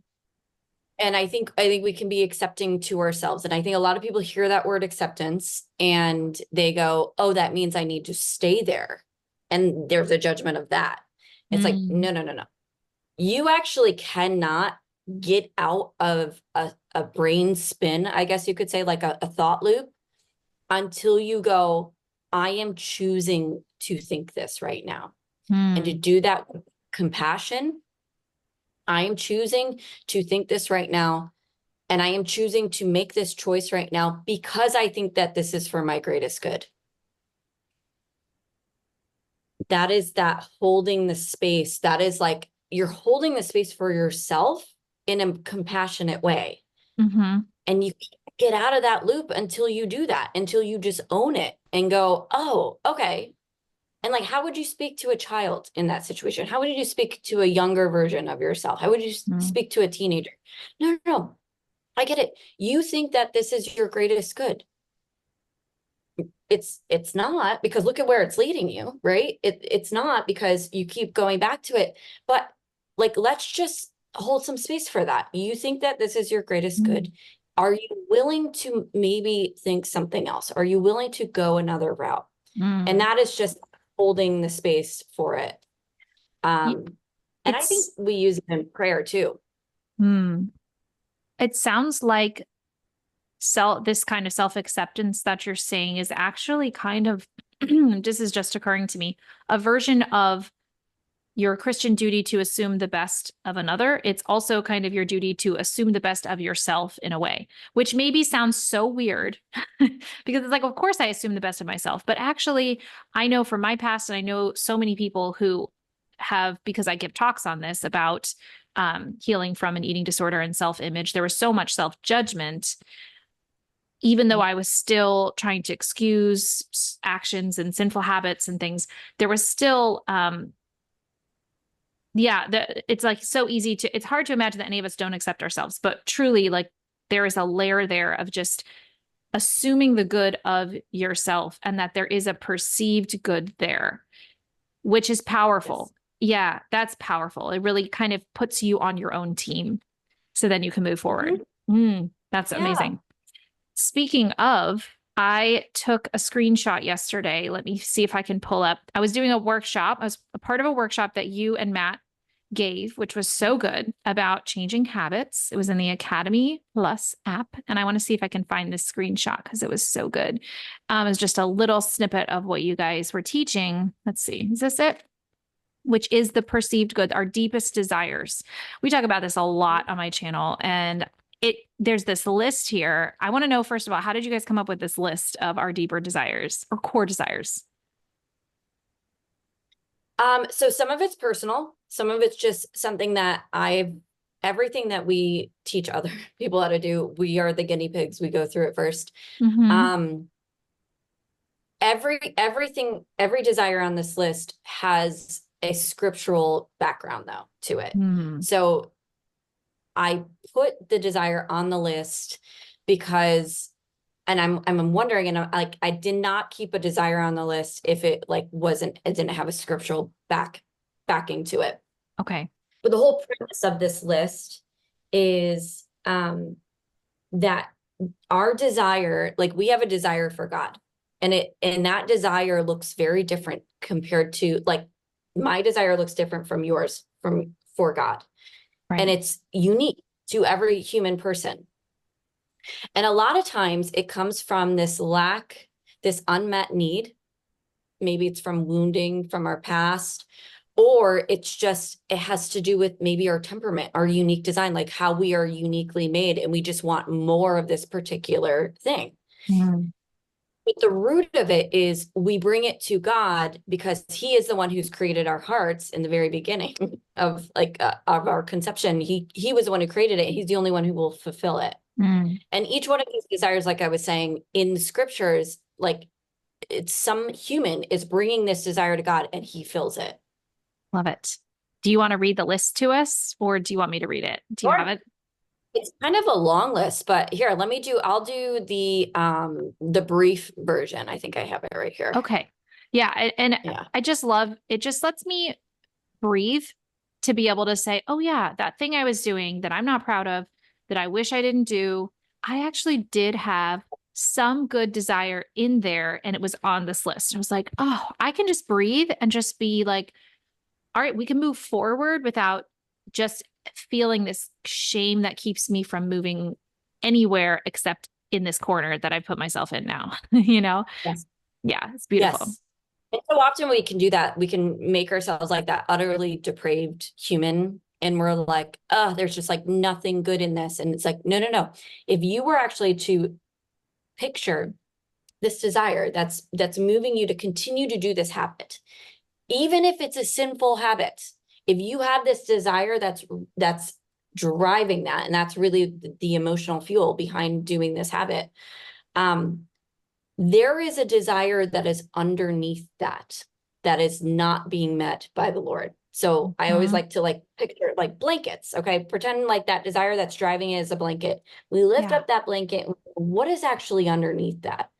And I think we can be accepting to ourselves. And I think a lot of people hear that word acceptance and they go, "Oh, that means I need to stay there." And there's a judgment of that. It's like, Mm, no, no, no, no. You actually cannot get out of a brain spin, I guess you could say, like a thought loop, until you go, I am choosing to think this right now. And to mm, do that with compassion, I am choosing to think this right now. And I am choosing to make this choice right now because I think that this is for my greatest good. That is that holding the space. That is like you're holding the space for yourself in a compassionate way. hmm And you get out of that loop until you do that, until you just own it and go, oh, okay. And like, how would you speak to a child in that situation? How would you speak to a younger version of yourself? How would you mm, speak to a teenager? No, no, no. I get it. You think that this is your greatest good. It's not, because look at where it's leading you, right? It's not, because you keep going back to it. But like, let's just hold some space for that. You think that this is your greatest mm, good. Are you willing to maybe think something else? Are you willing to go another route? And mm. that is just holding the space for it. Y- Um, and I think It's we use it in prayer too. mm, it sounds like this kind of self-acceptance that you're saying is actually kind of this is just occurring to me, a version of your Christian duty to assume the best of another. It's also kind of your duty to assume the best of yourself in a way, which maybe sounds so weird because it's like, of course I assume the best of myself. But actually, I know from my past, and I know so many people who have, because I give talks on this about healing from an eating disorder and self-image, there was so much self-judgment, even though I was still trying to excuse actions and sinful habits and things, there was still yeah, it's like so easy to, it's hard to imagine that any of us don't accept ourselves, but truly, like, there is a layer there of just assuming the good of yourself and that there is a perceived good there, which is Yes. powerful. Yeah, that's powerful. It really kind of puts you on your own team so then you can move forward. Mhm. That's Yeah. amazing. Speaking of, I took a screenshot yesterday. Let me see if I can pull up. I was doing a workshop. I was a part of a workshop that you and Matt gave, which was so good, about changing habits. It was in the Academy Plus app. And I want to see if I can find this screenshot because it was so good. It's just a little snippet of what you guys were teaching. Let's see. Is this it? Which is the perceived good, our deepest desires. We talk about this a lot on my channel, and there's this list here. I want to know, first of all, how did you guys come up with this list of our deeper desires or core desires? So some of it's personal, some of it's just something that everything that we teach other people how to do, we are the guinea pigs. We go through it first. Mm-hmm. Um, every desire on this list has a scriptural background though to it. Mm, So I put the desire on the list because, and I'm wondering, and I'm like, I did not keep a desire on the list if it like it didn't have a scriptural backing to it. okay. But the whole premise of this list is that our desire, like we have a desire for God, and that desire looks very different compared to, like, my desire looks different from yours from for God, and Right. it's unique to every human person. And a lot of times it comes from this lack, this unmet need. Maybe it's from wounding from our past, or it's just, it has to do with maybe our temperament, our unique design, like how we are uniquely made, and we just want more of this particular thing. Mm. But the root of it is we bring it to God because he is the one who's created our hearts in the very beginning of of our conception. He was the one who created it. He's the only one who will fulfill it. Mm. And each one of these desires, like I was saying in the scriptures, like it's some human is bringing this desire to God and he fills it. Love it. Do you want to read the list to us, or do you want me to read it? Do you have Sure. it? It's kind of a long list, but here, I'll do the brief version. I think I have it right here. Okay. Yeah. And Yeah. I just love it. Just lets me breathe to be able to say, oh, yeah, that thing I was doing that I'm not proud of, that I wish I didn't do, I actually did have some good desire in there and it was on this list. I was like, oh, I can just breathe and just be like, all right, we can move forward without just feeling this shame that keeps me from moving anywhere except in this corner that I put myself in now, you know? Yes. Yeah, it's beautiful. Yes. And so often we can do that. We can make ourselves like that utterly depraved human. And we're like, oh, there's just like nothing good in this. And it's like, no, no, no. If you were actually to picture this desire that's moving you to continue to do this habit, even if it's a sinful habit, if you have this desire that's driving that, and that's really the emotional fuel behind doing this habit, there is a desire that is underneath that is not being met by the Lord. So I always Mhm. like to like picture like blankets. Okay. Pretend like that desire that's driving it is a blanket. We lift Yeah. up that blanket. What is actually underneath that?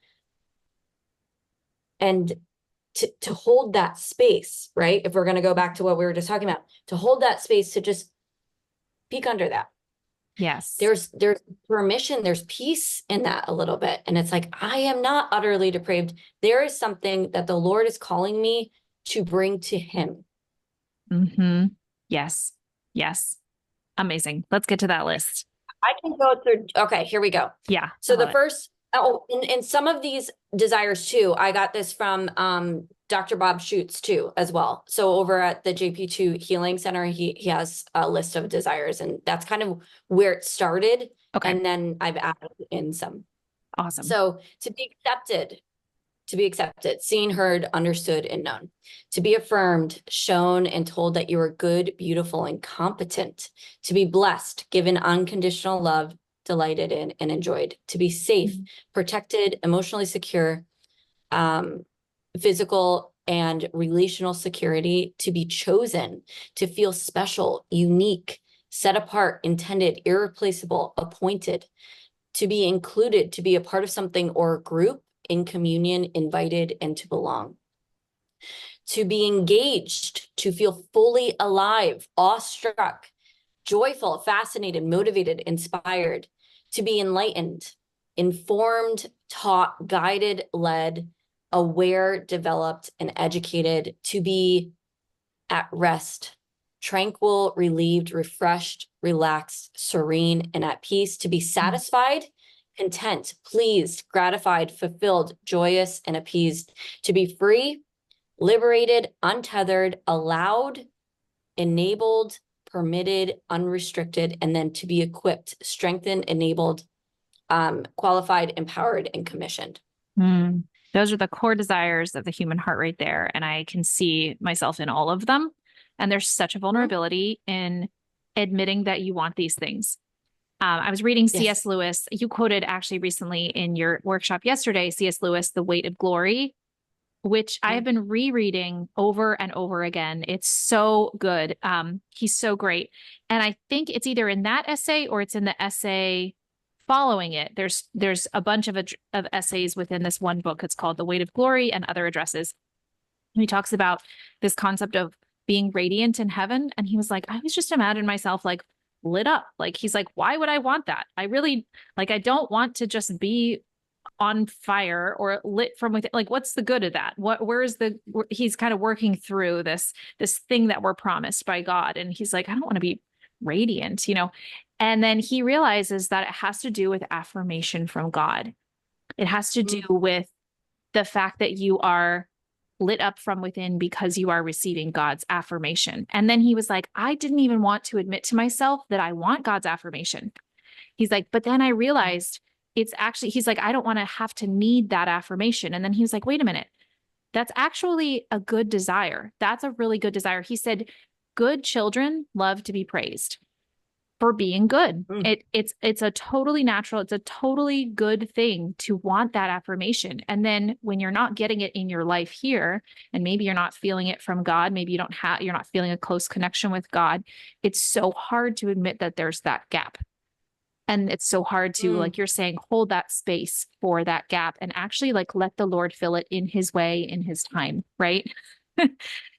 And to hold that space, right? If we're going to go back to what we were just talking about, to hold that space, to just peek under that. Yes. There's permission, there's peace in that a little bit. And it's like, I am not utterly depraved. There is something that the Lord is calling me to bring to him. Mm-hmm. Yes. Yes. Amazing. Let's get to that list. I can go through. Okay, here we go. Yeah. I So the love it. first, and some of these desires too, I got this from Dr. Bob Schutz too, as well. So over at the JP2 Healing Center, he has a list of desires, and that's kind of where it started. Okay. And then I've added in some. Awesome. So to be accepted, seen, heard, understood, and known, to be affirmed, shown, and told that you are good, beautiful, and competent, to be blessed, given unconditional love, delighted in, and enjoyed, to be safe, protected, emotionally secure, physical and relational security, to be chosen, to feel special, unique, set apart, intended, irreplaceable, appointed, to be included, to be a part of something or a group, in communion, invited, and to belong. To be engaged, to feel fully alive, awestruck, joyful, fascinated, motivated, inspired. To be enlightened, informed, taught, guided, led, aware, developed, and educated. To be at rest, tranquil, relieved, refreshed, relaxed, serene, and at peace. To be satisfied, content, pleased, gratified, fulfilled, joyous, and appeased. To be free, liberated, untethered, allowed, enabled, permitted, unrestricted, and then to be equipped, strengthened, enabled, qualified, empowered, and commissioned. Mm. Those are the core desires of the human heart right there. And I can see myself in all of them. And there's such a vulnerability in admitting that you want these things. I was reading Yes. C.S. Lewis. You quoted actually recently in your workshop yesterday, C.S. Lewis, The Weight of Glory, which I have been rereading over and over again. It's so good. He's so great. And I think it's either in that essay or it's in the essay following it. There's a bunch of essays within this one book. It's called The Weight of Glory and Other Addresses. And he talks about this concept of being radiant in heaven. And he was like, I was just imagining myself like lit up. Like, he's like, why would I want that? I really, like, I don't want to just be on fire or lit from within. Like, what's the good of that? He's kind of working through this thing that we're promised by God. And he's like, I don't want to be radiant, you know? And then he realizes that it has to do with affirmation from God. It has to do with the fact that you are lit up from within because you are receiving God's affirmation. And then he was like, I didn't even want to admit to myself that I want God's affirmation. He's like, but then I realized it's actually, he's like, I don't want to have to need that affirmation. And then he was like, wait a minute, that's actually a good desire. That's a really good desire. He said, good children love to be praised for being good. It's a totally natural, it's a totally good thing to want that affirmation. And then when you're not getting it in your life here, and maybe you're not feeling it from God, maybe you're not feeling a close connection with God, it's so hard to admit that there's that gap. And it's so hard to, like you're saying, hold that space for that gap and actually like let the Lord fill it in his way, in his time, right?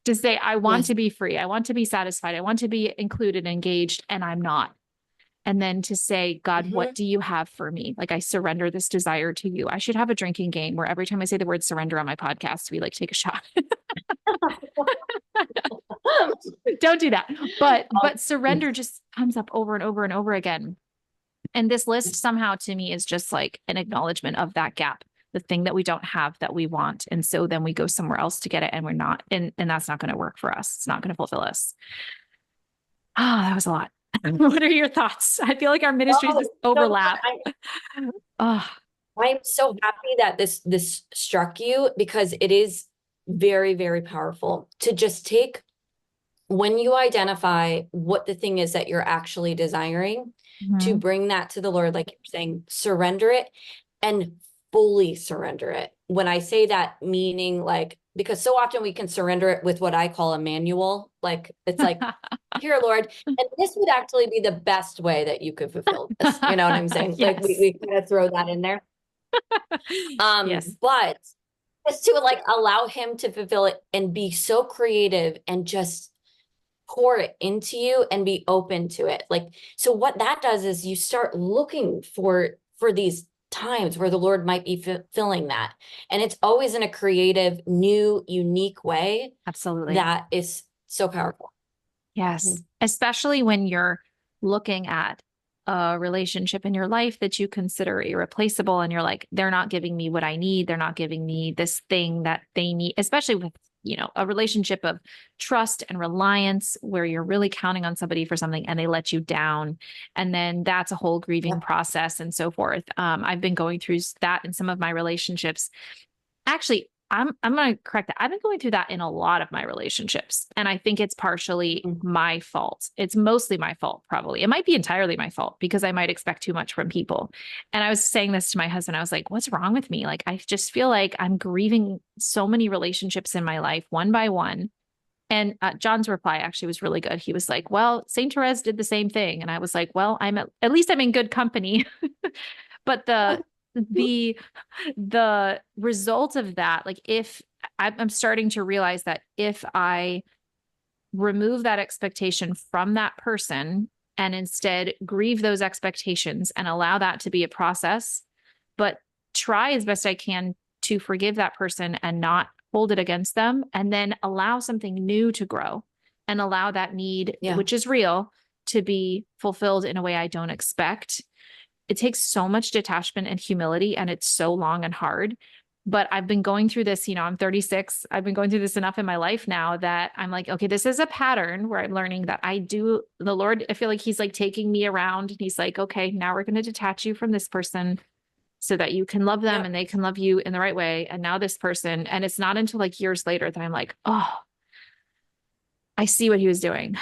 To say, I want to be free. I want to be satisfied. I want to be included, engaged, and I'm not. And then to say, God, what do you have for me? Like, I surrender this desire to you. I should have a drinking game where every time I say the word surrender on my podcast, we like take a shot. Don't do that. But surrender just comes up over and over and over again. And this list somehow to me is just like an acknowledgement of that gap, the thing that we don't have that we want. And so then we go somewhere else to get it and we're not, and that's not going to work for us. It's not going to fulfill us. Oh, that was a lot. What are your thoughts? I feel like our ministries just overlap. I'm so happy that this struck you, because it is very, very powerful to just take, when you identify what the thing is that you're actually desiring, to bring that to the Lord, like you're saying, surrender it and fully surrender it. When I say that, meaning like, because so often we can surrender it with what I call a manual. Like, it's like, here, Lord, and this would actually be the best way that you could fulfill this. You know what I'm saying? Yes. Like we kind of throw that in there. Yes. But just to like allow him to fulfill it and be so creative and just pour it into you and be open to it. Like, so what that does is you start looking for these times where the Lord might be filling that. And it's always in a creative, new, unique way. Absolutely. That is so powerful. Yes. Especially when you're looking at a relationship in your life that you consider irreplaceable and you're like, they're not giving me what I need. They're not giving me this thing that they need, especially with, a relationship of trust and reliance where you're really counting on somebody for something and they let you down. And then that's a whole grieving process and so forth. I've been going through that in some of my relationships. Actually, I'm going to correct that. I've been going through that in a lot of my relationships. And I think it's partially my fault. It's mostly my fault, probably. It might be entirely my fault because I might expect too much from people. And I was saying this to my husband. I was like, what's wrong with me? Like, I just feel like I'm grieving so many relationships in my life, one by one. And John's reply actually was really good. He was like, well, Saint Therese did the same thing. And I was like, well, at least I'm in good company. But the result of that, like if I'm starting to realize that if I remove that expectation from that person and instead grieve those expectations and allow that to be a process, but try as best I can to forgive that person and not hold it against them, and then allow something new to grow and allow that need, which is real, to be fulfilled in a way I don't expect. It takes so much detachment and humility, and it's so long and hard. But I've been going through this, I'm 36. I've been going through this enough in my life now that I'm like, okay, this is a pattern where I'm learning that the Lord, I feel like he's like taking me around and he's like, okay, now we're going to detach you from this person so that you can love them and they can love you in the right way. And now this person, and it's not until like years later that I'm like, oh, I see what he was doing.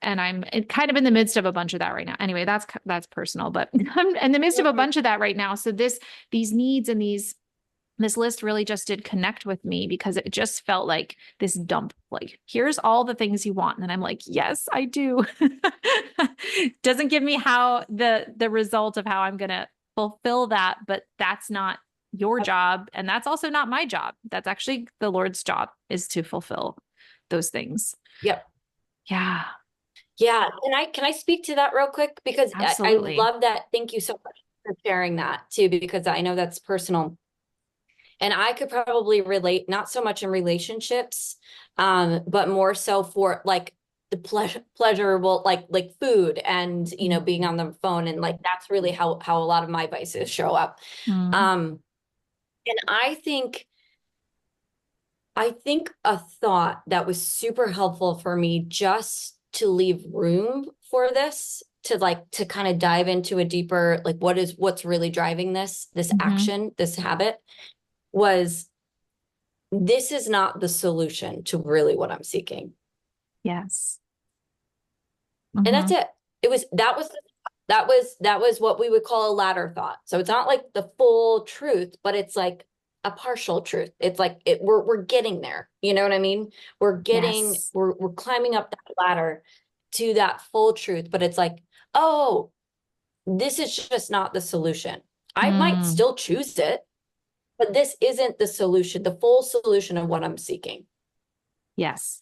And I'm kind of in the midst of a bunch of that right now. Anyway, that's personal, but I'm in the midst of a bunch of that right now. So these needs and this list really just did connect with me because it just felt like this dump, like, here's all the things you want. And I'm like, yes, I do. Doesn't give me how the result of how I'm going to fulfill that, but that's not your job. And that's also not my job. That's actually the Lord's job, is to fulfill those things. Yep. Yeah. Yeah. Can I speak to that real quick? Because I love that. Thank you so much for sharing that too, because I know that's personal. And I could probably relate, not so much in relationships, but more so for like the pleasurable, like food and, being on the phone. And like, that's really how a lot of my vices show up. And I think I think a thought that was super helpful for me just to leave room for this, to kind of dive into a deeper, like what's really driving this Hmm. action, this habit, was this is not the solution to really what I'm seeking. Yes. And that's Hmm. it. That was what we would call a ladder thought. So it's not like the full truth, but it's like a partial truth. It's like we're getting there. You know what I mean? Yes. We're climbing up that ladder to that full truth, but it's like, oh, this is just not the solution. I might Mm, still choose it, but this isn't the solution, the full solution of what I'm seeking. yes.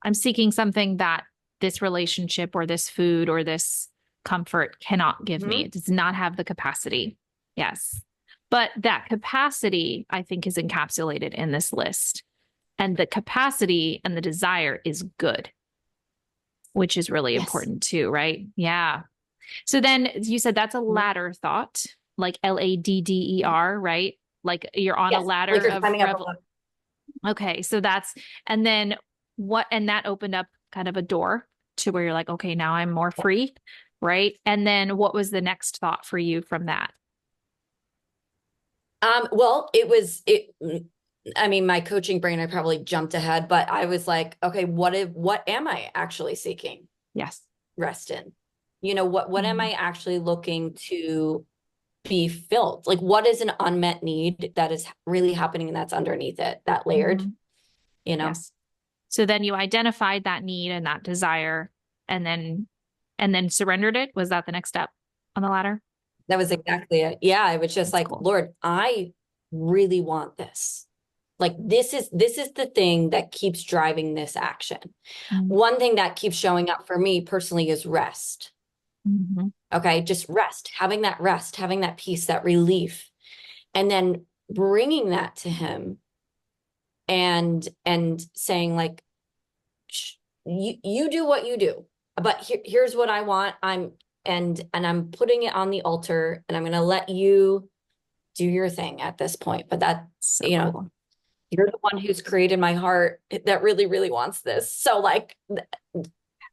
I'm seeking something that this relationship or this food or this comfort cannot give me. Mhm. It does not have the capacity. Yes. But that capacity, I think, is encapsulated in this list. And the capacity and the desire is good, which is really Yes. important too, right? Yeah. So then you said that's a Mhm. ladder thought, like LADDER, right? Like you're on a Yes. Like ladder you're of climbing up a revel. ladder. Okay, so that's, and then and that opened up kind of a door to where you're like, okay, now I'm more free, right? And then what was the next thought for you from that? Well, I mean, my coaching brain, I probably jumped ahead, but I was like, okay, what am I actually seeking Yes. rest in? What am Mm-hmm. I actually looking to be filled? Like, what is an unmet need that is really happening and that's underneath it, that layered, Mm-hmm. you know? Yes. So then you identified that need and that desire and then surrendered it. Was that the next step on the ladder? That was exactly it. Yeah, I was just That's like, cool. Lord, I really want this. Like this is the thing that keeps driving this action. One thing that keeps showing up for me personally is rest. Mm-hmm. Okay, just rest, having that peace, that relief, and then bringing that to him and saying like, you do what you do, but here's what I want. I'm putting it on the altar, and I'm going to let you do your thing at this point. But that, So you know, cool. you're the one who's created my heart that really, really wants this. So like,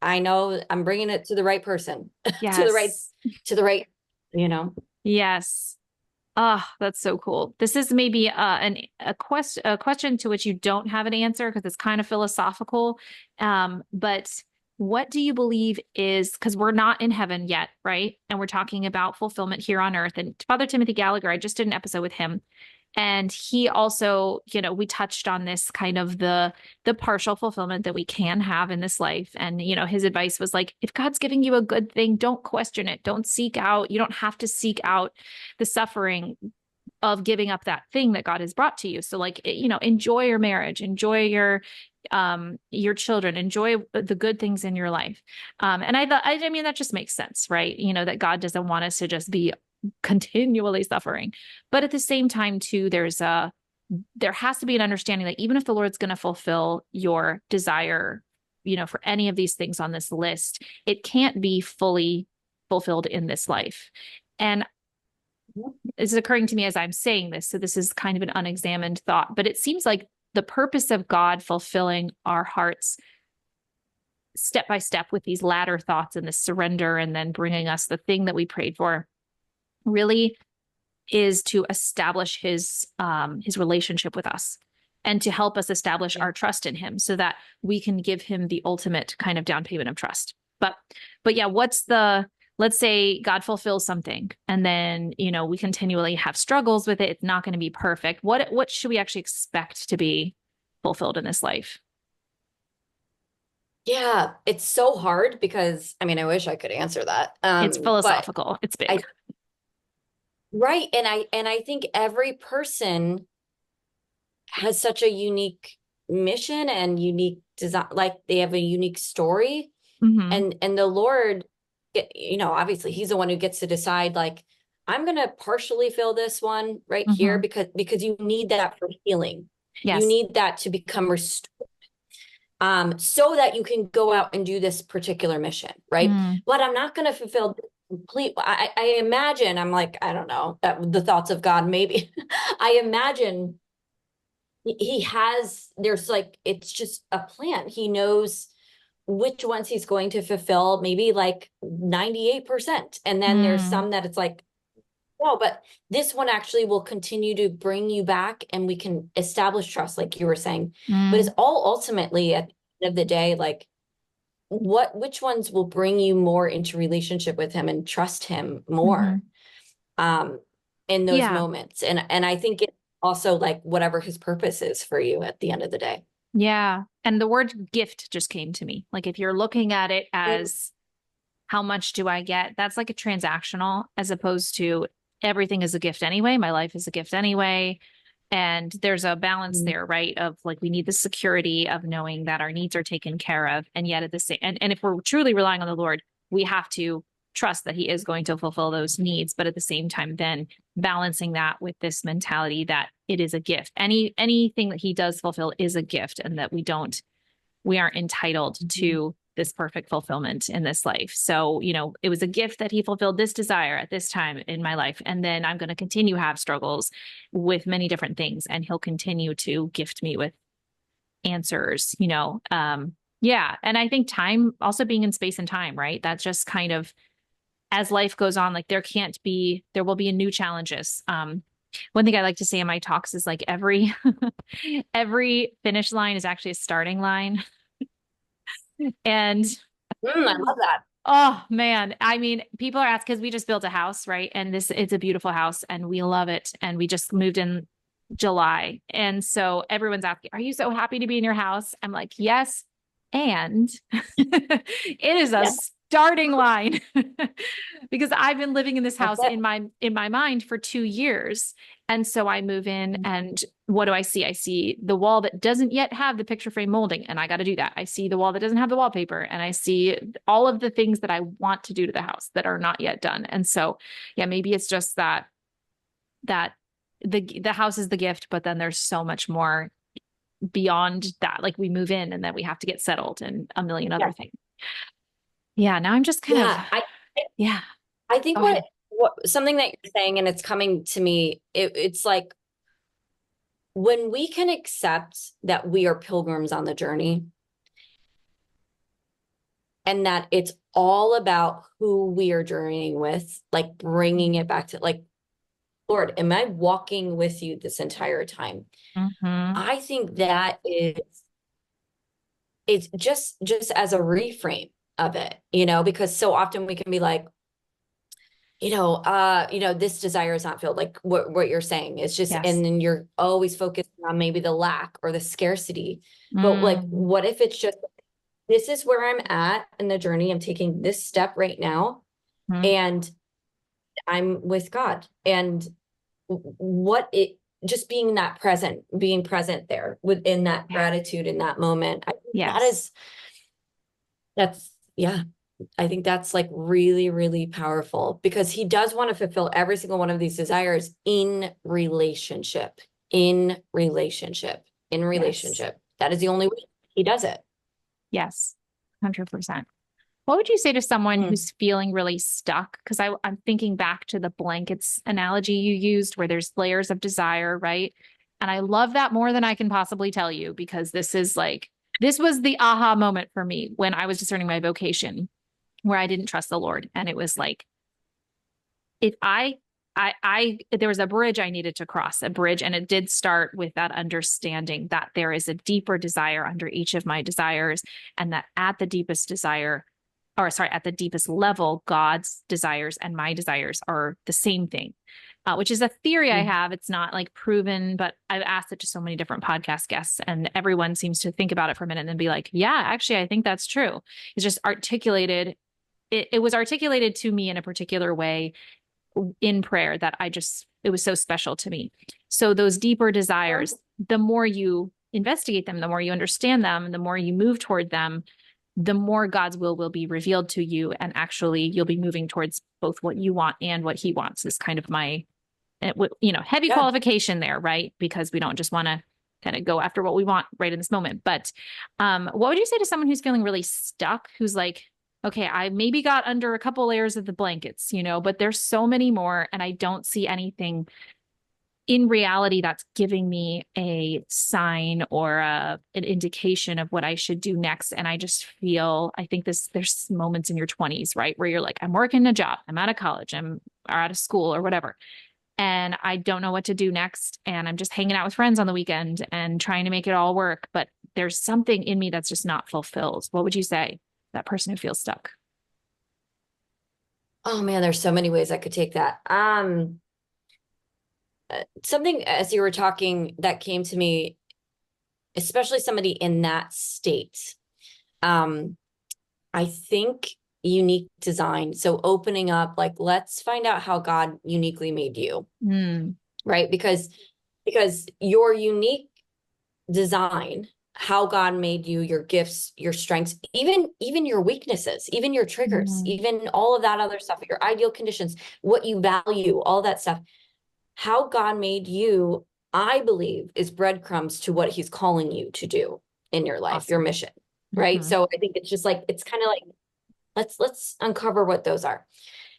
I know I'm bringing it to the right person, to the right, Yes. to the right, you know. Yes. Ah, that's so cool. This is maybe a question to which you don't have an answer because it's kind of philosophical. But what do you believe is, because we're not in heaven yet, right? And we're talking about fulfillment here on earth. And Father Timothy Gallagher, I just did an episode with him. And he also, we touched on this kind of the partial fulfillment that we can have in this life. And, his advice was like, if God's giving you a good thing, don't question it. Don't seek out. You don't have to seek out the suffering of giving up that thing that God has brought to you. So like, enjoy your marriage, enjoy your children, enjoy the good things in your life. And I thought, I mean, that just makes sense, right? That God doesn't want us to just be continually suffering. But at the same time, too, there has to be an understanding that even if the Lord's going to fulfill your desire, for any of these things on this list, it can't be fully fulfilled in this life. And it's occurring to me as I'm saying this. So this is kind of an unexamined thought, but it seems like the purpose of God fulfilling our hearts step by step with these ladder thoughts and this surrender and then bringing us the thing that we prayed for really is to establish his relationship with us and to help us establish Yeah. our trust in him so that we can give him the ultimate kind of down payment of trust. But yeah, let's say God fulfills something and then, we continually have struggles with it. It's not going to be perfect. What should we actually expect to be fulfilled in this life? Yeah, it's so hard because I mean, I wish I could answer that. It's But philosophical. It's I big. right, and I think every person has such a unique mission and unique design, like they have a unique story, Mm-hmm. and the Lord, obviously he's the one who gets to decide like, I'm gonna partially fill this one right here Mm-hmm. because you need that for healing. You Yes. need that to become restored, so that you can go out and do this particular mission, right? Mm. But I'm not gonna fulfill complete. I imagine, I'm like, I don't know, that the thoughts of God maybe. I imagine he has, there's like, it's just a plan. He knows which ones he's going to fulfill, maybe like 98%. And then there's Mm, some that it's like, no, but this one actually will continue to bring you back and we can establish trust, like you were saying. But it's mm, all ultimately at the end of the day, like which ones will bring you more into relationship with him and trust him more mhm. um in those Yeah. moments. And I think it also like whatever his purpose is for you at the end of the day. Yeah. And the word gift just came to me. Like if you're looking at it as how much do I get, that's like a transactional as opposed to everything is a gift anyway. My life is a gift anyway. And there's a balance Mhm. there, right? Of like we need the security of knowing that our needs are taken care of. And yet at the same and if we're truly relying on the Lord, we have to trust that he is going to fulfill those needs. But at the same time, then balancing that with this mentality that it is a gift. Anything that he does fulfill is a gift and that we aren't entitled Mhm. to this perfect fulfillment in this life. So, it was a gift that he fulfilled this desire at this time in my life. And then I'm going to continue to have struggles with many different things. And he'll continue to gift me with answers. Yeah. And I think time also being in space and time, right? That's just kind of as life goes on, like there will be new challenges. One thing I like to say in my talks is like every finish line is actually a starting line. And I love that. oh man, I mean, people are asking because we just built a house, right? And it's a beautiful house and we love it. And we just moved in July. And so everyone's asking, are you so happy to be in your house? I'm like, yes. And it is a Yeah, starting line because I've been living in this that's house it. in my mind for 2 years. And so I move in Mhm. and what do I see? I see the wall that doesn't yet have the picture frame molding, and I got to do that. I see the wall that doesn't have the wallpaper, and I see all of the things that I want to do to the house that are not yet done. And so, yeah, maybe it's just that the house is the gift, but then there's so much more beyond that. Like we move in and then we have to get settled and a million Yeah. other things. Yeah, now I'm just kind of Yeah. yeah. I think Go ahead. what something that you're saying, and it's coming to me, it's like when we can accept that we are pilgrims on the journey and that it's all about who we are journeying with, like bringing it back to like, Lord, am I walking with you this entire time? Mm-hmm. I think that is it's just as a reframe of it, because so often we can be like, this desire is not filled, like what you're saying. It's just, Yes. and then you're always focused on maybe the lack or the scarcity. But like, Mm-hmm. what if it's just this is where I'm at in the journey. I'm taking this step right now and I'm with God. And what it just being present there within that Yeah. gratitude in that moment. I think Yes. that's, yeah. I think that's like really, really powerful because he does want to fulfill every single one of these desires in relationship, in relationship, in Yes. relationship. That is the only way he does it. Yes. 100%. What would you say to someone Mm. who's feeling really stuck? Because I'm thinking back to the blankets analogy you used, where there's layers of desire, right? And I love that more than I can possibly tell you, because this was the aha moment for me when I was discerning my vocation, where I didn't trust the Lord. And it was like, if there was a bridge I needed to cross, a bridge, and it did start with that understanding that there is a deeper desire under each of my desires, and that at the deepest desire, or sorry, at the deepest level, God's desires and my desires are the same thing, which is a theory I Mm. have. It's not like proven, but I've asked it to so many different podcast guests, and everyone seems to think about it for a minute and then be like, yeah, actually, I think that's true. It's just articulated. It was articulated to me in a particular way in prayer that it was so special to me. So those deeper desires, the more you investigate them, the more you understand them, the more you move toward them, the more God's will be revealed to you. And actually you'll be moving towards both what you want and what he wants is kind of my, heavy Yeah. qualification there, right? Because we don't just want to kind of go after what we want right in this moment. But what would you say to someone who's feeling really stuck, who's like, okay, I maybe got under a couple layers of the blankets, but there's so many more and I don't see anything in reality, that's giving me a sign or an indication of what I should do next. And I just feel, I think there's moments in your 20s, right? Where you're like, I'm working a job, I'm out of college, or out of school or whatever. And I don't know what to do next. And I'm just hanging out with friends on the weekend and trying to make it all work. But there's something in me that's just not fulfilled. What would you say? That person who feels stuck. Oh man, there's so many ways I could take that. Something as you were talking that came to me, especially somebody in that state. Um, I think unique design. So opening up, like, let's find out how God uniquely made you, Mm, right? Because your unique design, how God made you, your gifts, your strengths, even your weaknesses, even your triggers, mm, even all of that other stuff, your ideal conditions, what you value, all that stuff. How God made you, I believe, is breadcrumbs to what he's calling you to do in your life, your awesome. mission, right? Hmm. So I think it's just like, it's kind of like, let's uncover what those are.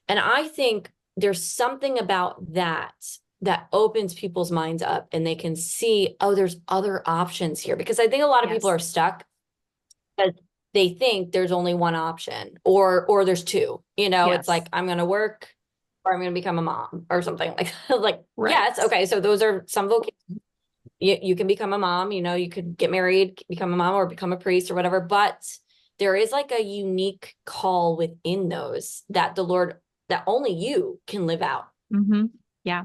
And I think there's something about that that opens people's minds up and they can see, oh, there's other options here. Because I think a lot of people Yes. are stuck because they think there's only one option or there's two. It's Yes. like I'm gonna work or I'm gonna become a mom or something like like Right. yes, okay. So those are some vocations. You can become a mom, you could get married, become a mom or become a priest or whatever, but there is like a unique call within those that the Lord, that only you can live out. Hmm. Yeah.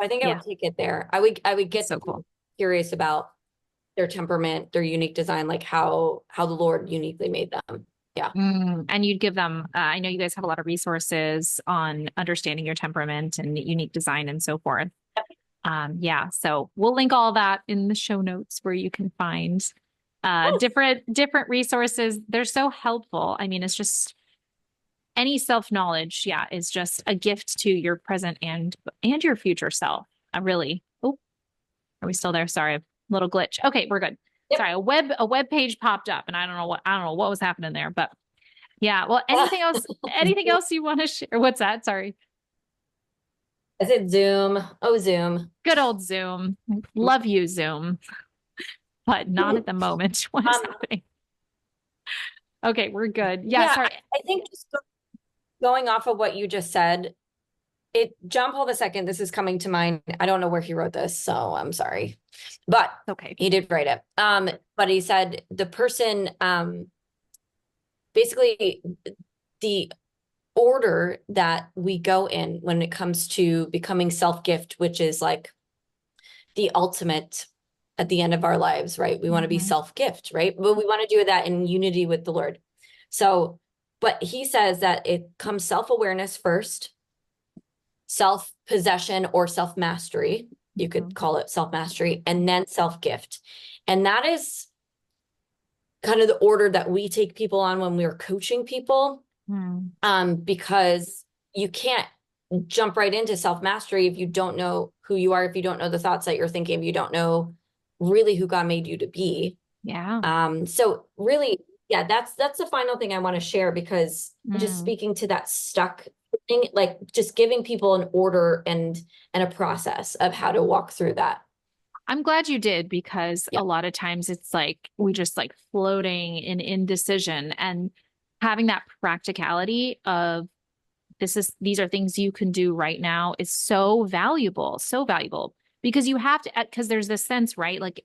I think I Yeah. would take it there. I would That's get so the people cool. curious about their temperament, their unique design, like how the Lord uniquely made them. Yeah. And you'd give them, I know you guys have a lot of resources on understanding your temperament and unique design and so forth. Yeah. So we'll link all that in the show notes where you can find different resources. They're so helpful. I mean, it's just any self-knowledge, yeah, is just a gift to your present and your future self. Really. Oh, are we still there? Sorry, a little glitch. Okay, we're good. Yep. Sorry, a web page popped up and I don't know what was happening there, but yeah. Well, anything else you want to share? What's that? Sorry. I said Zoom. Oh, Zoom. Good old Zoom. Love you, Zoom, but not at the moment. What is Um, happening? Okay, we're good. Yeah, yeah, sorry. I think just going off of what you just said, John Paul II, this is coming to mind. I don't know where he wrote this, so I'm sorry, but Okay. he did write it. But he said the person, basically the order that we go in when it comes to becoming self-gift, which is like the ultimate at the end of our lives, right? We want to be Hmm. self-gift, right? But we want to do that in unity with the Lord. So, but he says that it comes self-awareness first, self-possession or self-mastery. You Hmm. could call it self-mastery, and then self-gift. And that is kind of the order that we take people on when we're coaching people. Hmm. Because you can't jump right into self-mastery if you don't know who you are, if you don't know the thoughts that you're thinking, if you don't know really who God made you to be. Yeah. So really, yeah, that's the final thing I want to share, because just Mm. speaking to that stuck thing, like just giving people an order and a process of how to walk through that. I'm glad you did because Yeah. a lot of times it's like we just like floating in indecision and having that practicality of these are things you can do right now is so valuable because you have to, because there's this sense, right? Like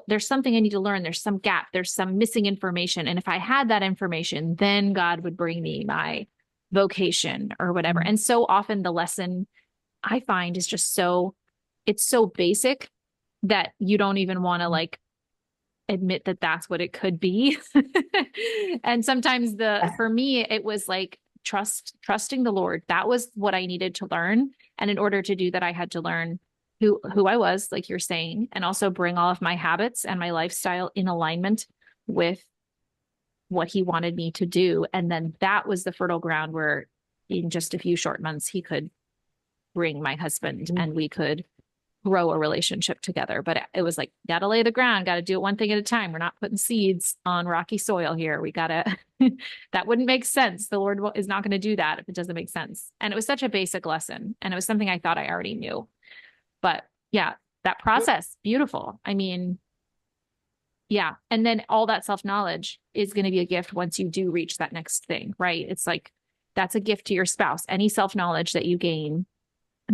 there's something I need to learn. There's some gap, there's some missing information. And if I had that information, then God would bring me my vocation or whatever. And so often the lesson I find is just it's so basic that you don't even want to like admit that that's what it could be. And sometimes for me, it was like trusting the Lord. That was what I needed to learn. And in order to do that, I had to learn who I was, like you're saying, and also bring all of my habits and my lifestyle in alignment with what he wanted me to do. And then that was the fertile ground where in just a few short months, he could bring my husband and we could grow a relationship together. But it was like, gotta lay the ground, gotta do it one thing at a time. We're not putting seeds on rocky soil here. We gotta, that wouldn't make sense. The Lord is not going to do that if it doesn't make sense. And it was such a basic lesson. And it was something I thought I already knew. But yeah, that process, beautiful. I mean, yeah. And then all that self-knowledge is going to be a gift once you do reach that next thing, right? It's like, that's a gift to your spouse. Any self-knowledge that you gain,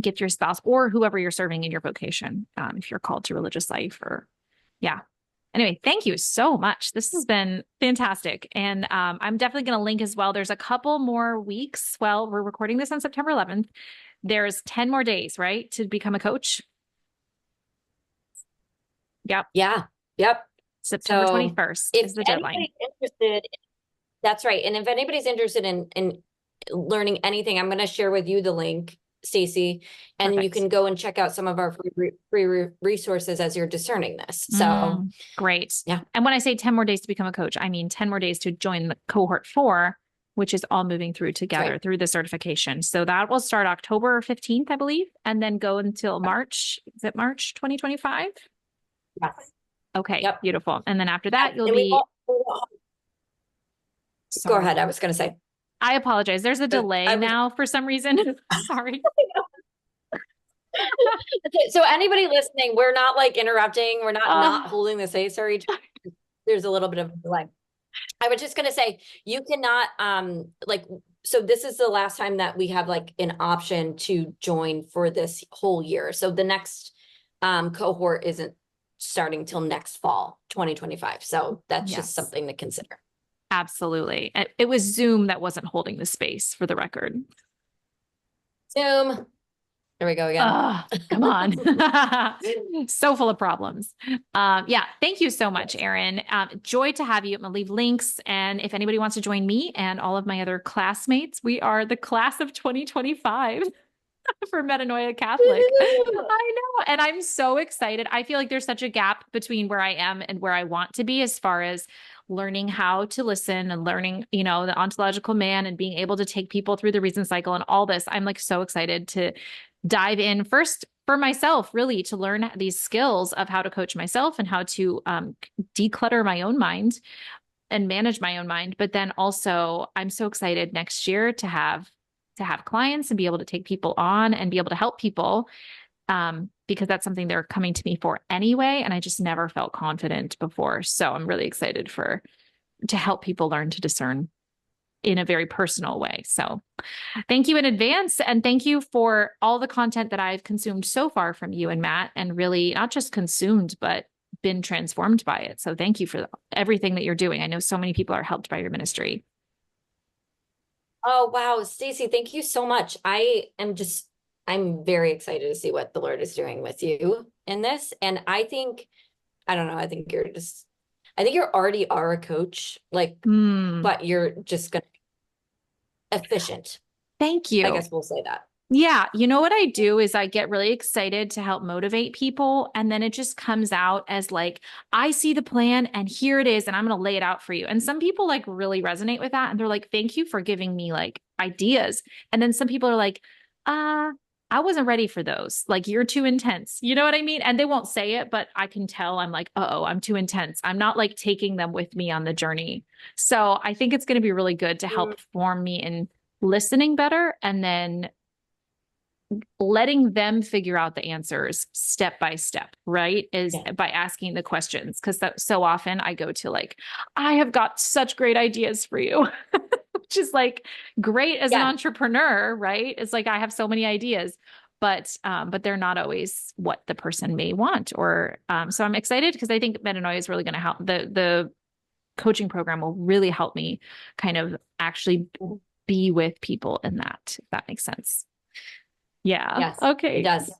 gift your spouse or whoever you're serving in your vocation. If you're called to religious life or, yeah. Anyway, thank you so much. This has been fantastic. And I'm definitely going to link as well. There's a couple more weeks. Well, we're recording this on September 11th. There's 10 more days, right, to become a coach. Yep. Yeah. Yep. September So 21st if is the deadline. anybody's interested, that's right. And if anybody's interested in learning anything, I'm going to share with you the link, Stacey, and you Perfect. can go and check out some of our free resources as you're discerning this. So great. yeah. And when I say 10 more days to become a coach, I mean 10 more days to join the cohort 4, which is all moving through together through the certification. So that will start October 15th, I believe, and then go until March. Is it March 2025? Yes. Okay, Yep. Beautiful. And then after that, you'll And be. Go ahead. I was going to say. I apologize. There's a delay now for some reason. Sorry. So anybody listening, we're not like interrupting. We're not holding the say. Sorry. There's a little bit of a delay. I was just going to say, you cannot so this is the last time that we have like an option to join for this whole year. So the next cohort isn't starting till next fall, 2025. So that's just something to consider. Absolutely. It was Zoom that wasn't holding the space, for the record. Zoom. There we go again. Come on. So full of problems. Yeah. Thank you so much, Erin. Joy to have you. I'm going to leave links. And if anybody wants to join me and all of my other classmates, we are the class of 2025 for Metanoia Catholic. I know. And I'm so excited. I feel like there's such a gap between where I am and where I want to be as far as learning how to listen and learning, the ontological man and being able to take people through the reason cycle and all this. I'm like so excited to dive in first for myself, really, to learn these skills of how to coach myself and how to declutter my own mind and manage my own mind. But then also I'm so excited next year to have clients and be able to take people on and be able to help people because that's something they're coming to me for anyway. And I just never felt confident before. So I'm really excited to help people learn to discern in a very personal way. So thank you in advance. And thank you for all the content that I've consumed so far from you and Matt, and really not just consumed, but been transformed by it. So thank you for everything that you're doing. I know so many people are helped by your ministry. Oh, wow. Stacey, thank you so much. I'm very excited to see what the Lord is doing with you in this. And I think you already are a coach, but you're just going to be efficient. Thank you. I guess we'll say that. Yeah. You know what I do is I get really excited to help motivate people. And then it just comes out as like, I see the plan and here it is. And I'm going to lay it out for you. And some people like really resonate with that. And they're like, thank you for giving me like ideas. And then some people are like, I wasn't ready for those. Like, you're too intense. You know what I mean? And they won't say it, but I can tell. I'm like, I'm too intense. I'm not like taking them with me on the journey. So I think it's going to be really good to help form me in listening better and then letting them figure out the answers step by step, right? By asking the questions. Because so often I go to like, I have got such great ideas for you, which is like great as an entrepreneur, right? It's like, I have so many ideas, but they're not always what the person may want. Or so I'm excited because I think Metanoia is really going to help. The coaching program will really help me kind of actually be with people in that, if that makes sense. Yeah. Yes. Okay. It does.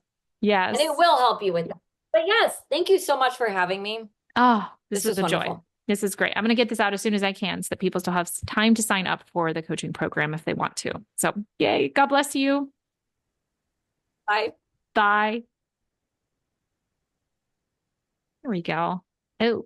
Yes. And it will help you with that. But yes, thank you so much for having me. Oh, this is a wonderful. Joy. This is great. I'm going to get this out as soon as I can so that people still have time to sign up for the coaching program if they want to. So yay. God bless you. Bye. Bye. There we go. Oh.